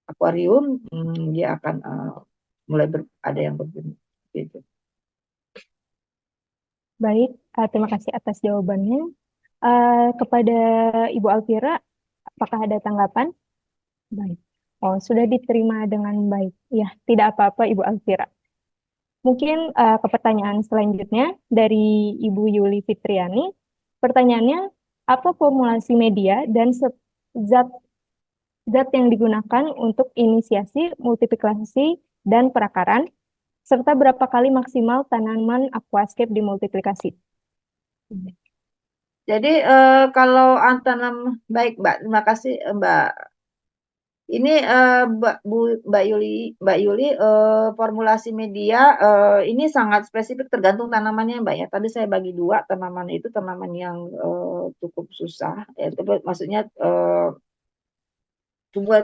akuarium, dia akan mulai ada yang berbunga gitu. Baik, terima kasih atas jawabannya. Kepada Ibu Alvira, apakah ada tanggapan? Baik. Oh, sudah diterima dengan baik. Ya, tidak apa-apa Ibu Alvira. Mungkin ke pertanyaan selanjutnya dari Ibu Yuli Fitriani. Pertanyaannya, apa formulasi media dan zat yang digunakan untuk inisiasi, multiplikasi, dan perakaran, serta berapa kali maksimal tanaman aquascape dimultiplikasi? Jadi kalau tanam, baik Mbak, terima kasih Mbak. Ini Mbak Yuli, formulasi media ini sangat spesifik tergantung tanamannya Mbak ya. Tadi saya bagi dua, tanaman itu tanaman yang cukup susah, maksudnya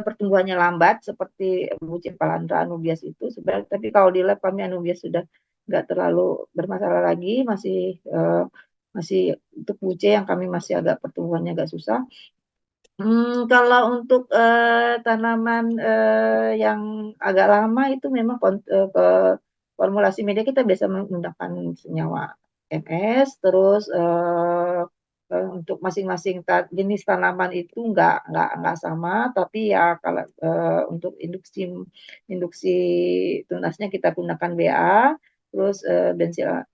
pertumbuhannya lambat seperti bucin palandra anubias itu. Sebenarnya, tapi kalau di lab kami anubias sudah nggak terlalu bermasalah lagi, masih untuk buce yang kami masih agak pertumbuhannya agak susah. Kalau untuk tanaman yang agak lama itu memang formulasi media kita biasa menggunakan senyawa MS, terus untuk masing-masing jenis tanaman itu nggak sama, tapi ya kalau untuk induksi tunasnya kita gunakan BA, terus bensil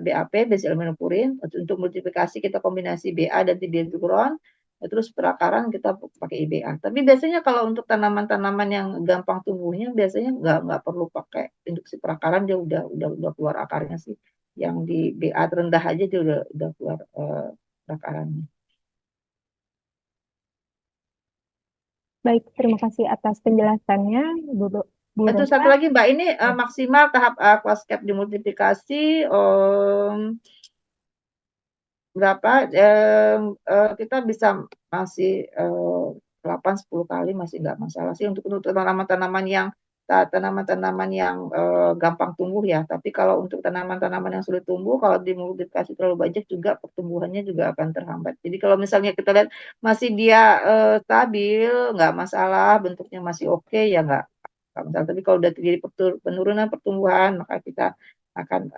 BAP, bensil aminopurin. Untuk multiplikasi kita kombinasi BA dan tibirturon. Terus perakaran kita pakai IBA. Tapi biasanya kalau untuk tanaman-tanaman yang gampang tumbuhnya biasanya nggak perlu pakai induksi perakaran, dia udah keluar akarnya sih. Yang di BA terendah aja dia udah keluar perakarannya. Baik, terima kasih atas penjelasannya, Bu Itu Rosa. satu lagi Mbak, ini maksimal tahap aquascape dimultiplikasi berapa? Kita bisa masih 8-10 kali masih nggak masalah sih untuk tanaman-tanaman yang gampang tumbuh ya. Tapi kalau untuk tanaman-tanaman yang sulit tumbuh, kalau dimultiplikasi terlalu banyak juga pertumbuhannya juga akan terhambat. Jadi kalau misalnya kita lihat masih dia stabil, nggak masalah, bentuknya masih oke, ya nggak masalah. Tapi kalau udah terjadi penurunan pertumbuhan, maka kita akan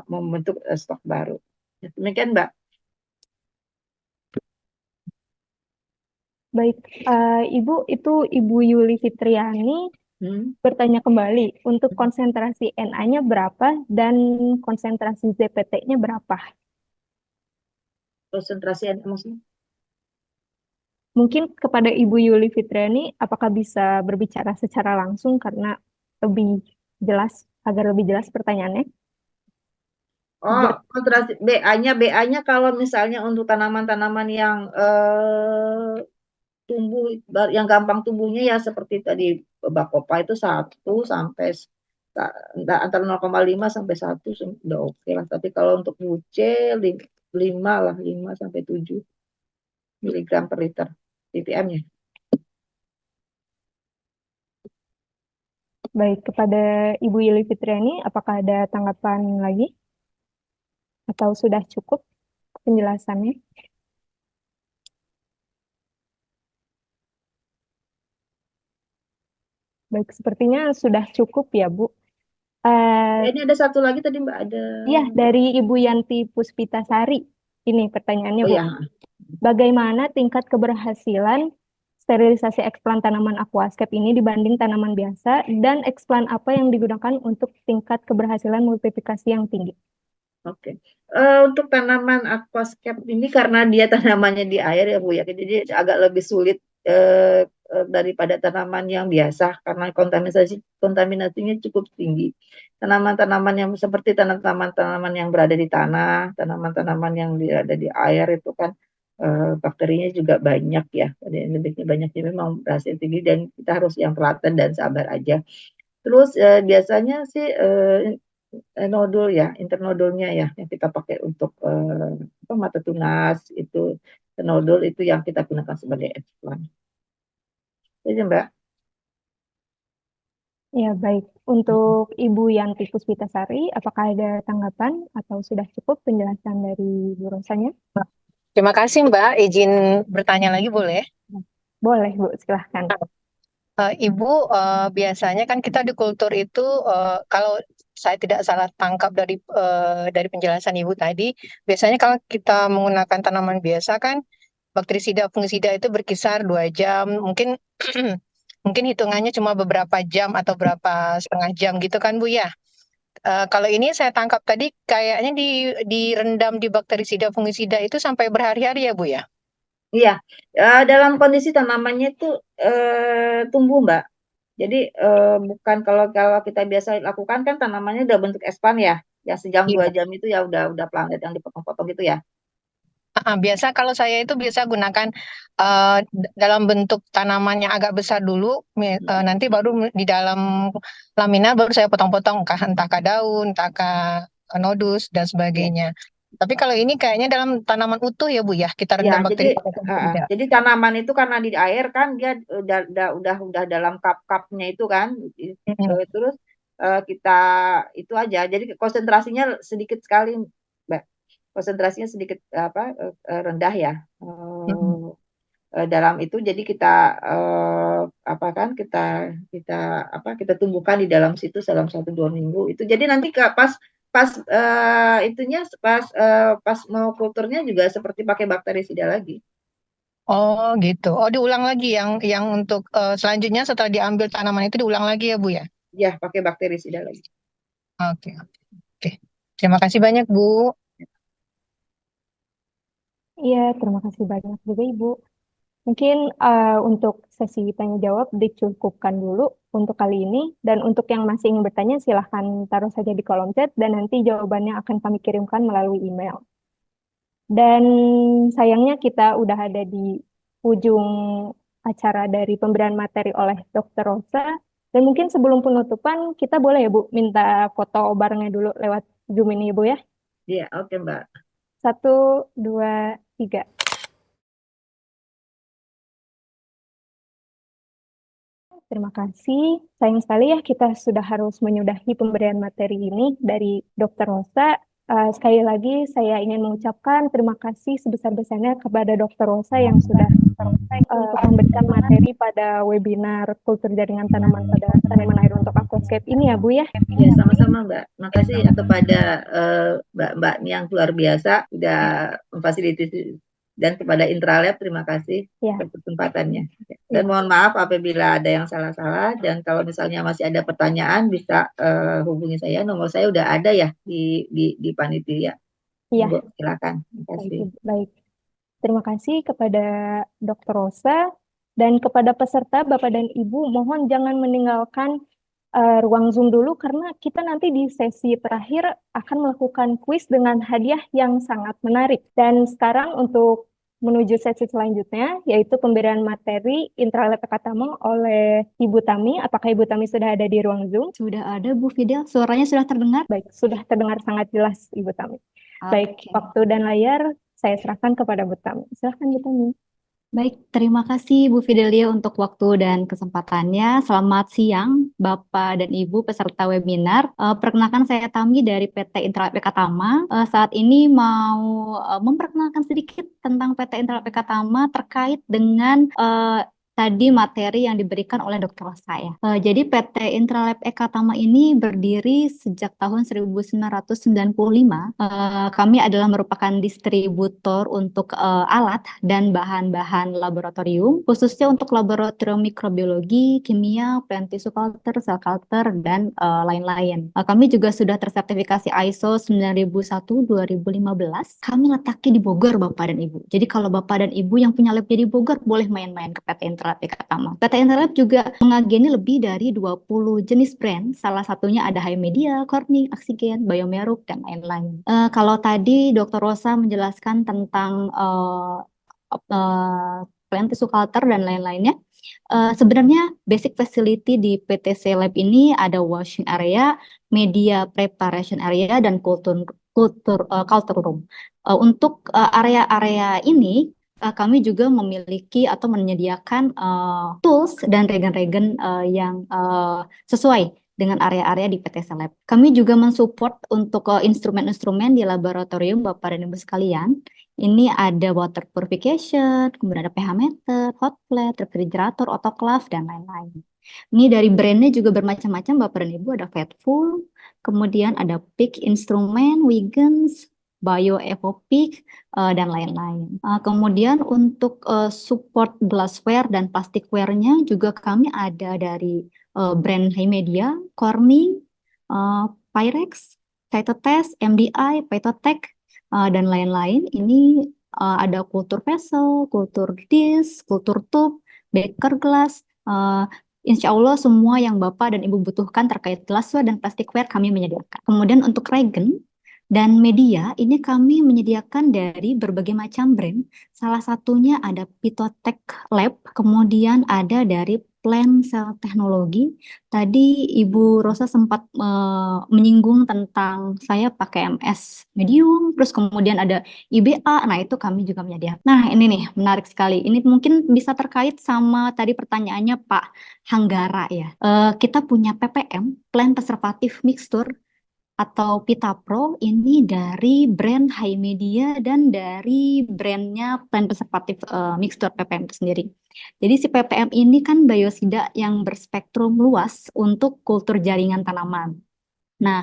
membentuk stok baru. Demikian Mbak. Baik, Ibu Yuli Fitriani bertanya kembali, untuk konsentrasi Na-nya berapa dan konsentrasi ZPT-nya berapa? Konsentrasi maksudnya? Mungkin kepada Ibu Yuli Fitriani, apakah bisa berbicara secara langsung karena agar lebih jelas pertanyaannya? Oh, konsentrasi BA-nya kalau misalnya untuk tanaman-tanaman yang tumbuh, yang gampang tumbuhnya ya seperti tadi bakopa itu 1 sampai antara 0,5 sampai 1 udah oke lah. Tapi kalau untuk buce 5 lah, 5 sampai 7 miligram per liter ppm-nya. Baik, kepada Ibu Yuli Fitriani, apakah ada tanggapan lagi? Atau sudah cukup penjelasannya? Baik, sepertinya sudah cukup ya, Bu. Ini ada satu lagi tadi Mbak, ada. Iya, dari Ibu Yanti Puspitasari. Ini pertanyaannya, Oh Bu. ya, Bagaimana tingkat keberhasilan sterilisasi eksplan tanaman aquascape ini dibanding tanaman biasa, dan eksplan apa yang digunakan untuk tingkat keberhasilan multiplikasi yang tinggi? oke. Untuk tanaman aquascape ini karena dia tanamannya di air ya Bu ya, jadi agak lebih sulit daripada tanaman yang biasa karena kontaminasinya cukup tinggi. Tanaman-tanaman yang seperti tanaman-tanaman yang berada di tanah, tanaman-tanaman yang ada di air itu kan bakterinya juga banyak ya, lebihnya banyaknya memang berhasil tinggi dan kita harus yang telaten dan sabar aja. Terus biasanya sih nodul ya, internodulnya ya yang kita pakai untuk mata tunas itu, nodul itu yang kita gunakan sebagai eksplan. Jadi Mbak. Ya, baik. Untuk Ibu Yanti Puspitasari, apakah ada tanggapan atau sudah cukup penjelasan dari Bu Rosanya? Terima kasih Mbak, izin bertanya lagi boleh? Boleh, Bu, silahkan. Ibu, biasanya kan kita di kultur itu, kalau saya tidak salah tangkap dari penjelasan Ibu tadi, biasanya kalau kita menggunakan tanaman biasa kan, bakterisida, fungisida itu berkisar 2 jam, mungkin mungkin hitungannya cuma beberapa jam atau berapa setengah jam gitu kan Bu ya. Kalau ini saya tangkap tadi kayaknya direndam di bakterisida, fungisida itu sampai berhari-hari ya Bu ya? Iya, dalam kondisi tanamannya itu tumbuh Mbak. Jadi bukan kalau kita biasa lakukan kan tanamannya udah bentuk expand ya, ya sejam 2 jam itu ya udah planet yang dipotong-potong gitu ya. Biasa kalau saya itu biasa gunakan dalam bentuk tanaman yang agak besar dulu, nanti baru di dalam lamina baru saya potong-potong, entah ke daun, entah ke nodus dan sebagainya. Tapi kalau ini kayaknya dalam tanaman utuh ya Bu ya, kita rendam bakteri. Jadi tanaman itu karena di air kan dia udah dalam cup-cupnya itu kan, terus kita itu aja. Jadi konsentrasinya sedikit sekali, Mbak. Konsentrasinya sedikit rendah ya. Dalam itu jadi kita kita tumbuhkan di dalam situ dalam 1-2 minggu itu. Jadi nanti pas mau kulturnya juga seperti pakai bakterisida lagi. Oh gitu. Oh diulang lagi yang untuk selanjutnya setelah diambil tanaman itu diulang lagi ya Bu ya? Ya, pakai bakterisida lagi. Oke. Terima kasih banyak Bu. Iya, terima kasih banyak juga Ibu. Mungkin untuk sesi tanya jawab dicukupkan dulu untuk kali ini, dan untuk yang masih ingin bertanya silahkan taruh saja di kolom chat dan nanti jawabannya akan kami kirimkan melalui email. Dan sayangnya kita udah ada di ujung acara dari pemberian materi oleh Dr. Rosa, dan mungkin sebelum penutupan kita boleh ya Bu minta foto barengnya dulu lewat Zoom ini ya Bu ya? Iya, oke Mbak. 1, 2, 3. Terima kasih. Sayang sekali ya kita sudah harus menyudahi pemberian materi ini dari Dr. Rosa. Sekali lagi saya ingin mengucapkan terima kasih sebesar-besarnya kepada Dr. Rosa yang sudah memberikan materi pada webinar Kultur Jaringan Tanaman pada Tanaman Air untuk Aquascape ini ya Bu ya. Ya, sama-sama Mbak. Makasih kepada Mbak yang luar biasa sudah memfasilitasi, dan kepada Intralab terima kasih atas kesempatannya. Dan mohon maaf apabila ada yang salah-salah, dan kalau misalnya masih ada pertanyaan bisa hubungi saya, nomor saya udah ada ya di panitia. Iya. Silakan. Terima kasih. Baik. Terima kasih kepada Dr. Rosa, dan kepada peserta Bapak dan Ibu mohon jangan meninggalkan ruang Zoom dulu karena kita nanti di sesi terakhir akan melakukan kuis dengan hadiah yang sangat menarik. Dan sekarang untuk menuju sesi selanjutnya, yaitu pemberian materi Intralab Ekatama oleh Ibu Tami. Apakah Ibu Tami sudah ada di ruang Zoom? Sudah ada Bu Fidel, suaranya sudah terdengar? Baik, sudah terdengar sangat jelas Ibu Tami. Baik, Oke. waktu dan layar saya serahkan kepada Bu Tami. Silahkan Bu Tami. Baik, terima kasih Bu Fidelia untuk waktu dan kesempatannya. Selamat siang, Bapak dan Ibu peserta webinar. Perkenalkan saya Tami dari PT Intralab Ekatama. Saat ini mau memperkenalkan sedikit tentang PT Intralab Ekatama terkait dengan tadi materi yang diberikan oleh dokter saya. Jadi PT Intralab Ekatama ini berdiri sejak tahun 1995. Kami adalah merupakan distributor untuk alat dan bahan-bahan laboratorium, khususnya untuk laboratorium mikrobiologi, kimia, plant tissue culture, cell culture, dan lain-lain. Kami juga sudah tersertifikasi ISO 9001-2015. Kami letaknya di Bogor, Bapak dan Ibu. Jadi kalau Bapak dan Ibu yang punya lab di Bogor, boleh main-main ke PT Intralab Ekatama. PT Intralab juga mengageni lebih dari 20 jenis brand, salah satunya ada High Media, Corning, Oxygen, Biomeruk, dan lain-lain. Kalau tadi Dr. Rosa menjelaskan tentang plant tissue culture dan lain-lainnya, sebenarnya basic facility di PTC Lab ini ada washing area, media preparation area, dan culture room. Untuk area-area ini kami juga memiliki atau menyediakan tools dan regen-regen yang sesuai dengan area-area di PT Lab. Kami juga mensupport untuk instrumen-instrumen di laboratorium Bapak dan Ibu sekalian. Ini ada water purification, kemudian ada pH meter, hot plate, refrigerator, autoclave, dan lain-lain. Ini dari brandnya juga bermacam-macam Bapak dan Ibu, ada Fatful, kemudian ada Peak Instrument, Wiggins, Bio Evopeak, dan lain-lain. Kemudian untuk support glassware dan plasticware-nya juga kami ada dari brand High Media, Corning, Pyrex, Cytotest, MDI, Phytotech, dan lain-lain. Ini ada kultur vessel, kultur disk, kultur tube, beaker glass. Insya Allah semua yang Bapak dan Ibu butuhkan terkait glassware dan plasticware kami menyediakan. Kemudian untuk regen dan media, ini kami menyediakan dari berbagai macam brand. Salah satunya ada Pitotech Lab, kemudian ada dari Plant Cell Teknologi. Tadi Ibu Rosa sempat menyinggung tentang saya pakai MS medium, terus kemudian ada IBA, nah itu kami juga menyediakan. Nah ini nih, menarik sekali. Ini mungkin bisa terkait sama tadi pertanyaannya Pak Hanggara ya. Kita punya PPM, Plant Preservative Mixture, atau Pita Pro ini dari brand High Media dan dari brandnya Plant Preservative Mixture PPM itu sendiri. Jadi si PPM ini kan biosida yang berspektrum luas untuk kultur jaringan tanaman. Nah,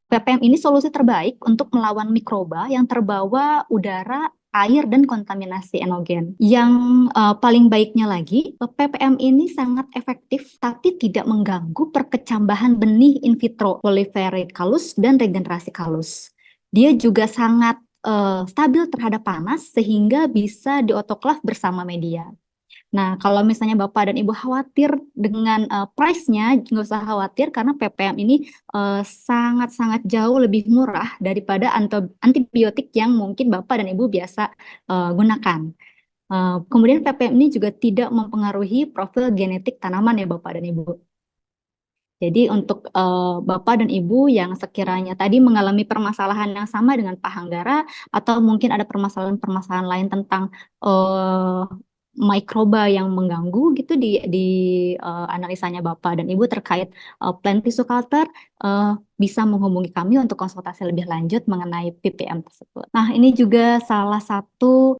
PPM ini solusi terbaik untuk melawan mikroba yang terbawa udara, air, dan kontaminasi enogen. Yang paling baiknya lagi, PPM ini sangat efektif tapi tidak mengganggu perkecambahan benih in vitro, proliferate kalus, dan regenerasi kalus. Dia juga sangat stabil terhadap panas sehingga bisa diotoklaf bersama media. Nah, kalau misalnya Bapak dan Ibu khawatir dengan price-nya, nggak usah khawatir karena PPM ini sangat-sangat jauh lebih murah daripada antibiotik yang mungkin Bapak dan Ibu biasa gunakan. Kemudian PPM ini juga tidak mempengaruhi profil genetik tanaman ya Bapak dan Ibu. Jadi untuk Bapak dan Ibu yang sekiranya tadi mengalami permasalahan yang sama dengan Pak Hanggara atau mungkin ada permasalahan-permasalahan lain tentang mikroba yang mengganggu gitu di analisanya Bapak dan Ibu terkait plant tissue culture, bisa menghubungi kami untuk konsultasi lebih lanjut mengenai PPM tersebut. Nah, ini juga salah satu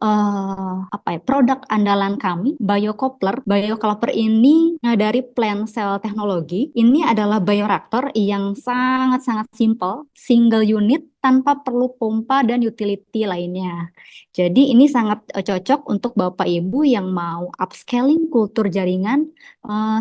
produk andalan kami, BioCoupler. BioCoupler ini dari Plant Cell Teknologi. Ini adalah bioreaktor yang sangat-sangat simple, single unit tanpa perlu pompa dan utility lainnya. Jadi ini sangat cocok untuk Bapak Ibu yang mau upscaling kultur jaringan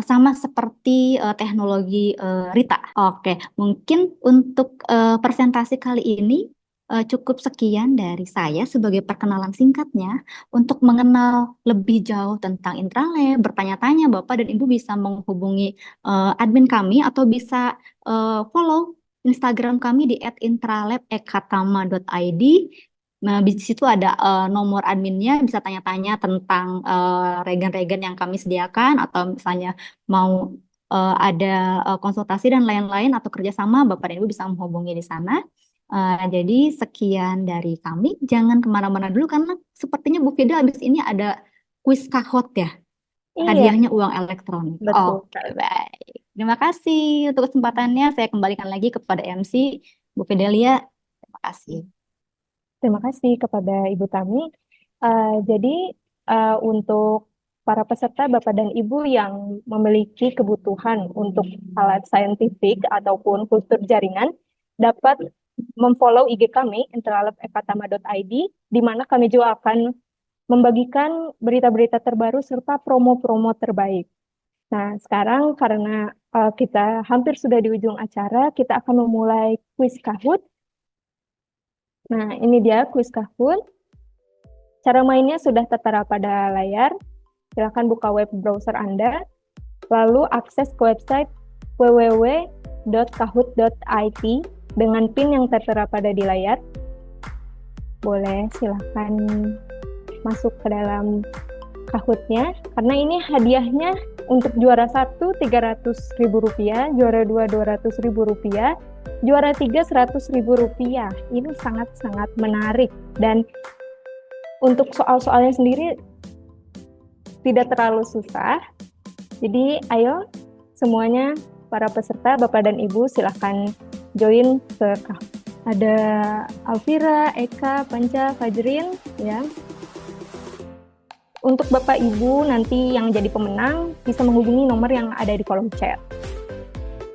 sama seperti teknologi Rita. Oke, mungkin untuk presentasi kali ini cukup sekian dari saya sebagai perkenalan singkatnya. Untuk mengenal lebih jauh tentang Intralab, bertanya-tanya Bapak dan Ibu bisa menghubungi admin kami atau bisa follow Instagram kami di @intralabekatama.id. Nah, di situ ada nomor adminnya, bisa tanya-tanya tentang regen-regen yang kami sediakan, atau misalnya mau ada konsultasi dan lain-lain atau kerjasama, Bapak dan Ibu bisa menghubungi di sana. Jadi sekian dari kami, jangan kemana-mana dulu karena sepertinya Bu Fida habis ini ada kuis kahot ya, Iya, hadiahnya uang elektronik. betul. Oke, baik. Terima kasih untuk kesempatannya. Saya kembalikan lagi kepada MC Bu Fidelia. Terima kasih. Terima kasih kepada Ibu Tami. Jadi untuk para peserta Bapak dan Ibu yang memiliki kebutuhan untuk alat saintifik ataupun kultur jaringan dapat memfollow IG kami intralab.ekatama.id, di mana kami juga akan membagikan berita-berita terbaru serta promo-promo terbaik. Nah, sekarang karena kita hampir sudah di ujung acara, kita akan memulai kuis Kahoot. Nah, ini dia kuis Kahoot. Cara mainnya sudah tertera pada layar. Silakan buka web browser Anda, lalu akses ke website www.kahoot.it dengan PIN yang tertera pada di layar. Boleh silakan masuk ke dalam Kahoot-nya, karena ini hadiahnya untuk juara 1 Rp300.000, juara 2 Rp200.000, juara 3 Rp100.000. Ini sangat-sangat menarik, dan untuk soal-soalnya sendiri tidak terlalu susah. Jadi ayo semuanya para peserta, Bapak dan Ibu silahkan join ke Kahoot. Ada Alvira, Eka, Panca, Fajrin ya. Untuk Bapak Ibu nanti yang jadi pemenang bisa menghubungi nomor yang ada di kolom chat.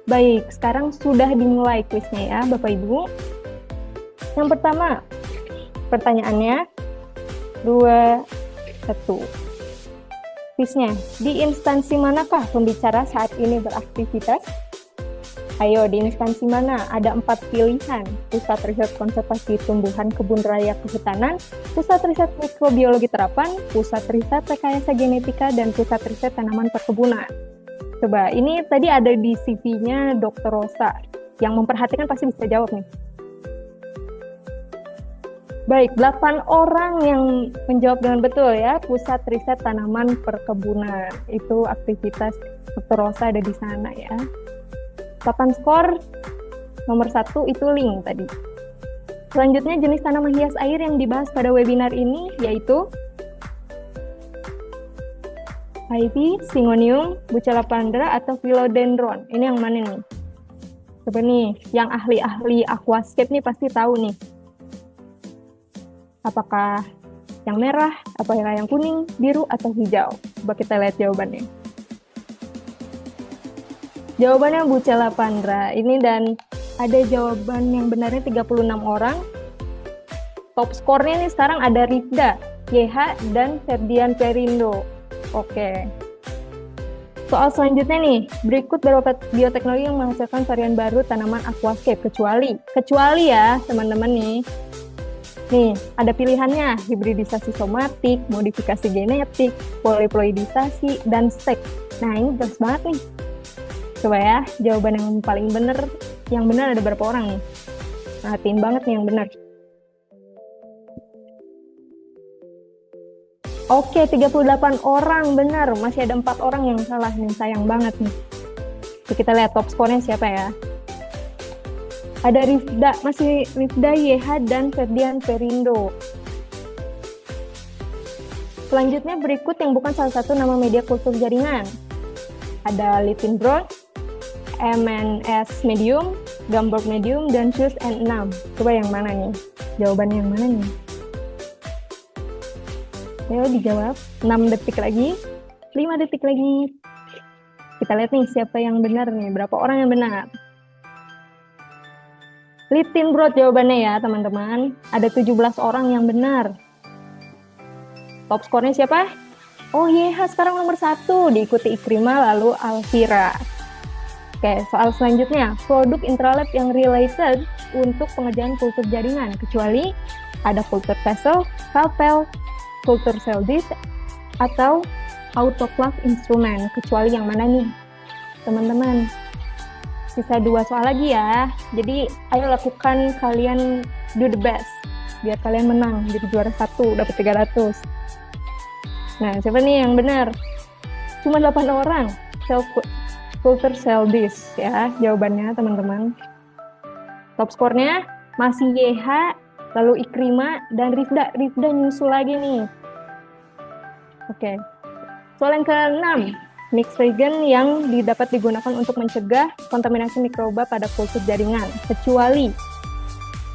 Baik, sekarang sudah dimulai kuisnya ya Bapak Ibu. Yang pertama, pertanyaannya 2, 1. Kuisnya, di instansi manakah pembicara saat ini beraktivitas? Ayo, di instansi mana? Ada 4 pilihan. Pusat Riset Konservasi Tumbuhan Kebun Raya Kehutanan, Pusat Riset Mikrobiologi Terapan, Pusat Riset Rekayasa Genetika, dan Pusat Riset Tanaman Perkebunan. Coba, ini tadi ada di CV-nya Dr. Rosa. Yang memperhatikan pasti bisa jawab nih. Baik, 8 orang yang menjawab dengan betul ya. Pusat Riset Tanaman Perkebunan. Itu aktivitas Dr. Rosa ada di sana ya. 8 skor, nomor 1 itu link tadi. Selanjutnya jenis tanaman hias air yang dibahas pada webinar ini yaitu Ivy, Syngonium, Buca lavandra, atau Philodendron. Ini yang mana nih? Coba nih, yang ahli-ahli aquascape nih pasti tahu nih. Apakah yang merah, apakah yang kuning, biru, atau hijau? Coba kita lihat jawabannya. Jawabannya Buca lavandra. Ini dan ada jawaban yang benarnya 36 orang. Top skornya nih sekarang ada Rifda, YH, dan Ferdian Perindo. Oke. Soal selanjutnya nih, berikut beberapa bioteknologi yang menghasilkan varian baru tanaman aquascape, kecuali ya teman-teman nih. Nih, ada pilihannya, hibridisasi somatik, modifikasi genetik, poliploidisasi, dan stek. Nah, ini jelas banget nih. Coba ya, jawaban yang paling benar. Yang benar ada berapa orang nih? Perhatiin banget nih yang benar. Oke, 38 orang benar. Masih ada 4 orang yang salah nih, sayang banget nih. Jadi kita lihat top skornya siapa ya. Ada Rifda, masih Rifda, YH, dan Ferdian Perindo. Selanjutnya berikut yang bukan salah satu nama media kultur jaringan. Ada Litinbron, MNS Medium, Gamborg Medium, dan Choose N6. Coba yang mana nih? Jawabannya yang mana nih? Ayo dijawab. 6 detik lagi. 5 detik lagi. Kita lihat nih siapa yang benar nih. Berapa orang yang benar? Litinbron jawabannya ya teman-teman. Ada 17 orang yang benar. Top skornya siapa? Oh YH sekarang nomor 1. Diikuti Ikrima lalu Alvira. Oke, soal selanjutnya, produk intralab yang related untuk pengerjaan kultur jaringan, kecuali ada kultur vessel, kalpel, kultur cell dish, atau autoclave instrument, kecuali yang mana nih, teman-teman? Sisa 2 soal lagi ya, jadi ayo lakukan, kalian do the best. biar kalian menang jadi juara 1 dapat 300. Nah, siapa nih yang benar? Cuma 8 orang. Culture sell this ya jawabannya teman-teman. Top skornya masih YH, lalu Ikrima dan Rifda. Rifda nyusul lagi nih. Oke. Soal yang ke-6, mixed reagent yang dapat digunakan untuk mencegah kontaminasi mikroba pada kultur jaringan, kecuali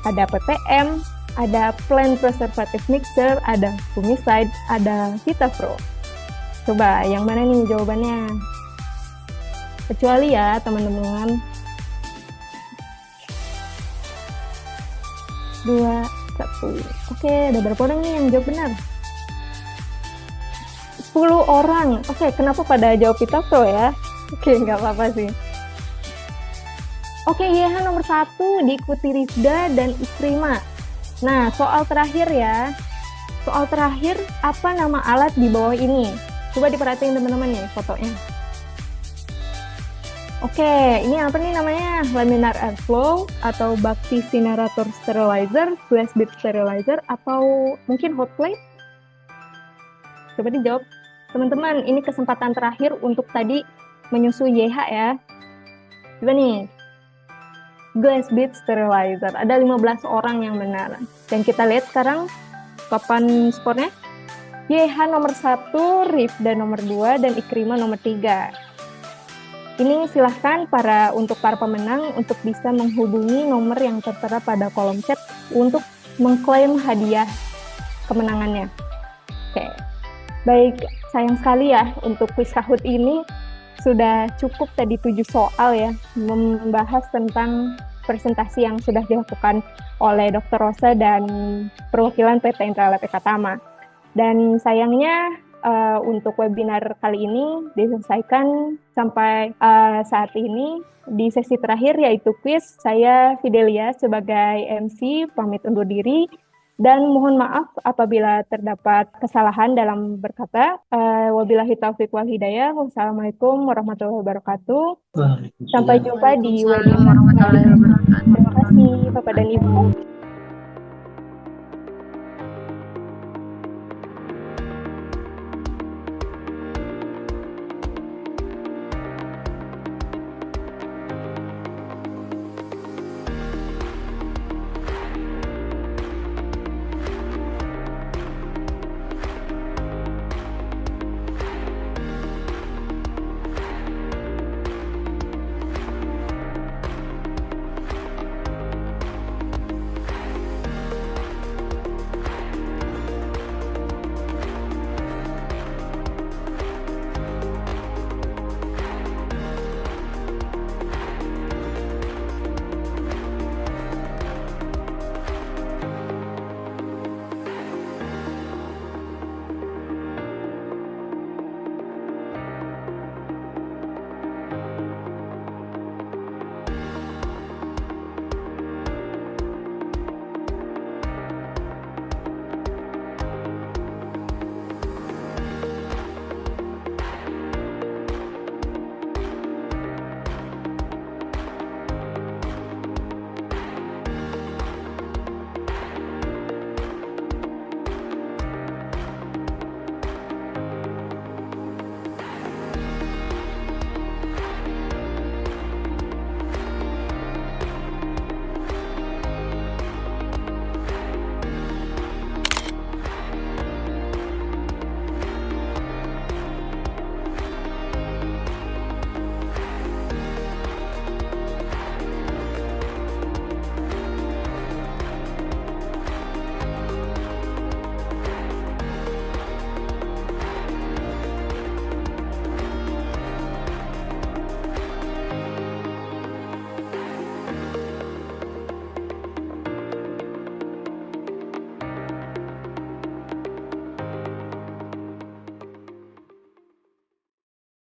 ada PPM, ada plant preservative mixer, ada fungicide, ada Vitapro. Coba yang mana nih jawabannya? Kecuali ya teman-teman. 2, 1. Oke, ada berapa orang nih yang jawab benar? 10 orang. Oke, kenapa pada jawab Vitapro ya? Oke, nggak apa-apa sih. Oke, YH nomor 1 diikuti Rifda dan Ikrima. Nah, soal terakhir ya. Soal terakhir, apa nama alat di bawah ini? Coba diperhatiin teman-teman nih fotonya. Oke, ini apa nih namanya? Laminar airflow atau bacticinerator sterilizer, glass bead sterilizer, atau mungkin hot plate? Coba dijawab. Teman-teman, ini kesempatan terakhir untuk tadi menyusul YH ya. Coba nih. Glass bead sterilizer. Ada 15 orang yang benar. Dan kita lihat sekarang papan skornya. YH nomor 1, Rifda nomor 2, dan Ikrima nomor 3. Ini silahkan untuk para pemenang untuk bisa menghubungi nomor yang tertera pada kolom chat untuk mengklaim hadiah kemenangannya. Oke. Baik, sayang sekali ya untuk kuis Kahoot ini sudah cukup tadi 7 soal ya, membahas tentang presentasi yang sudah dilakukan oleh Dr. Rosa dan perwakilan PT Intralab Eka Tama. Dan sayangnya untuk webinar kali ini diselesaikan sampai saat ini di sesi terakhir yaitu quiz. Saya Fidelia sebagai MC pamit undur diri dan mohon maaf apabila terdapat kesalahan dalam berkata. Wabillahi taufiq wal hidayah. Wassalamualaikum warahmatullahi wabarakatuh. Sampai jumpa di webinar. Terima kasih Bapak dan Ibu.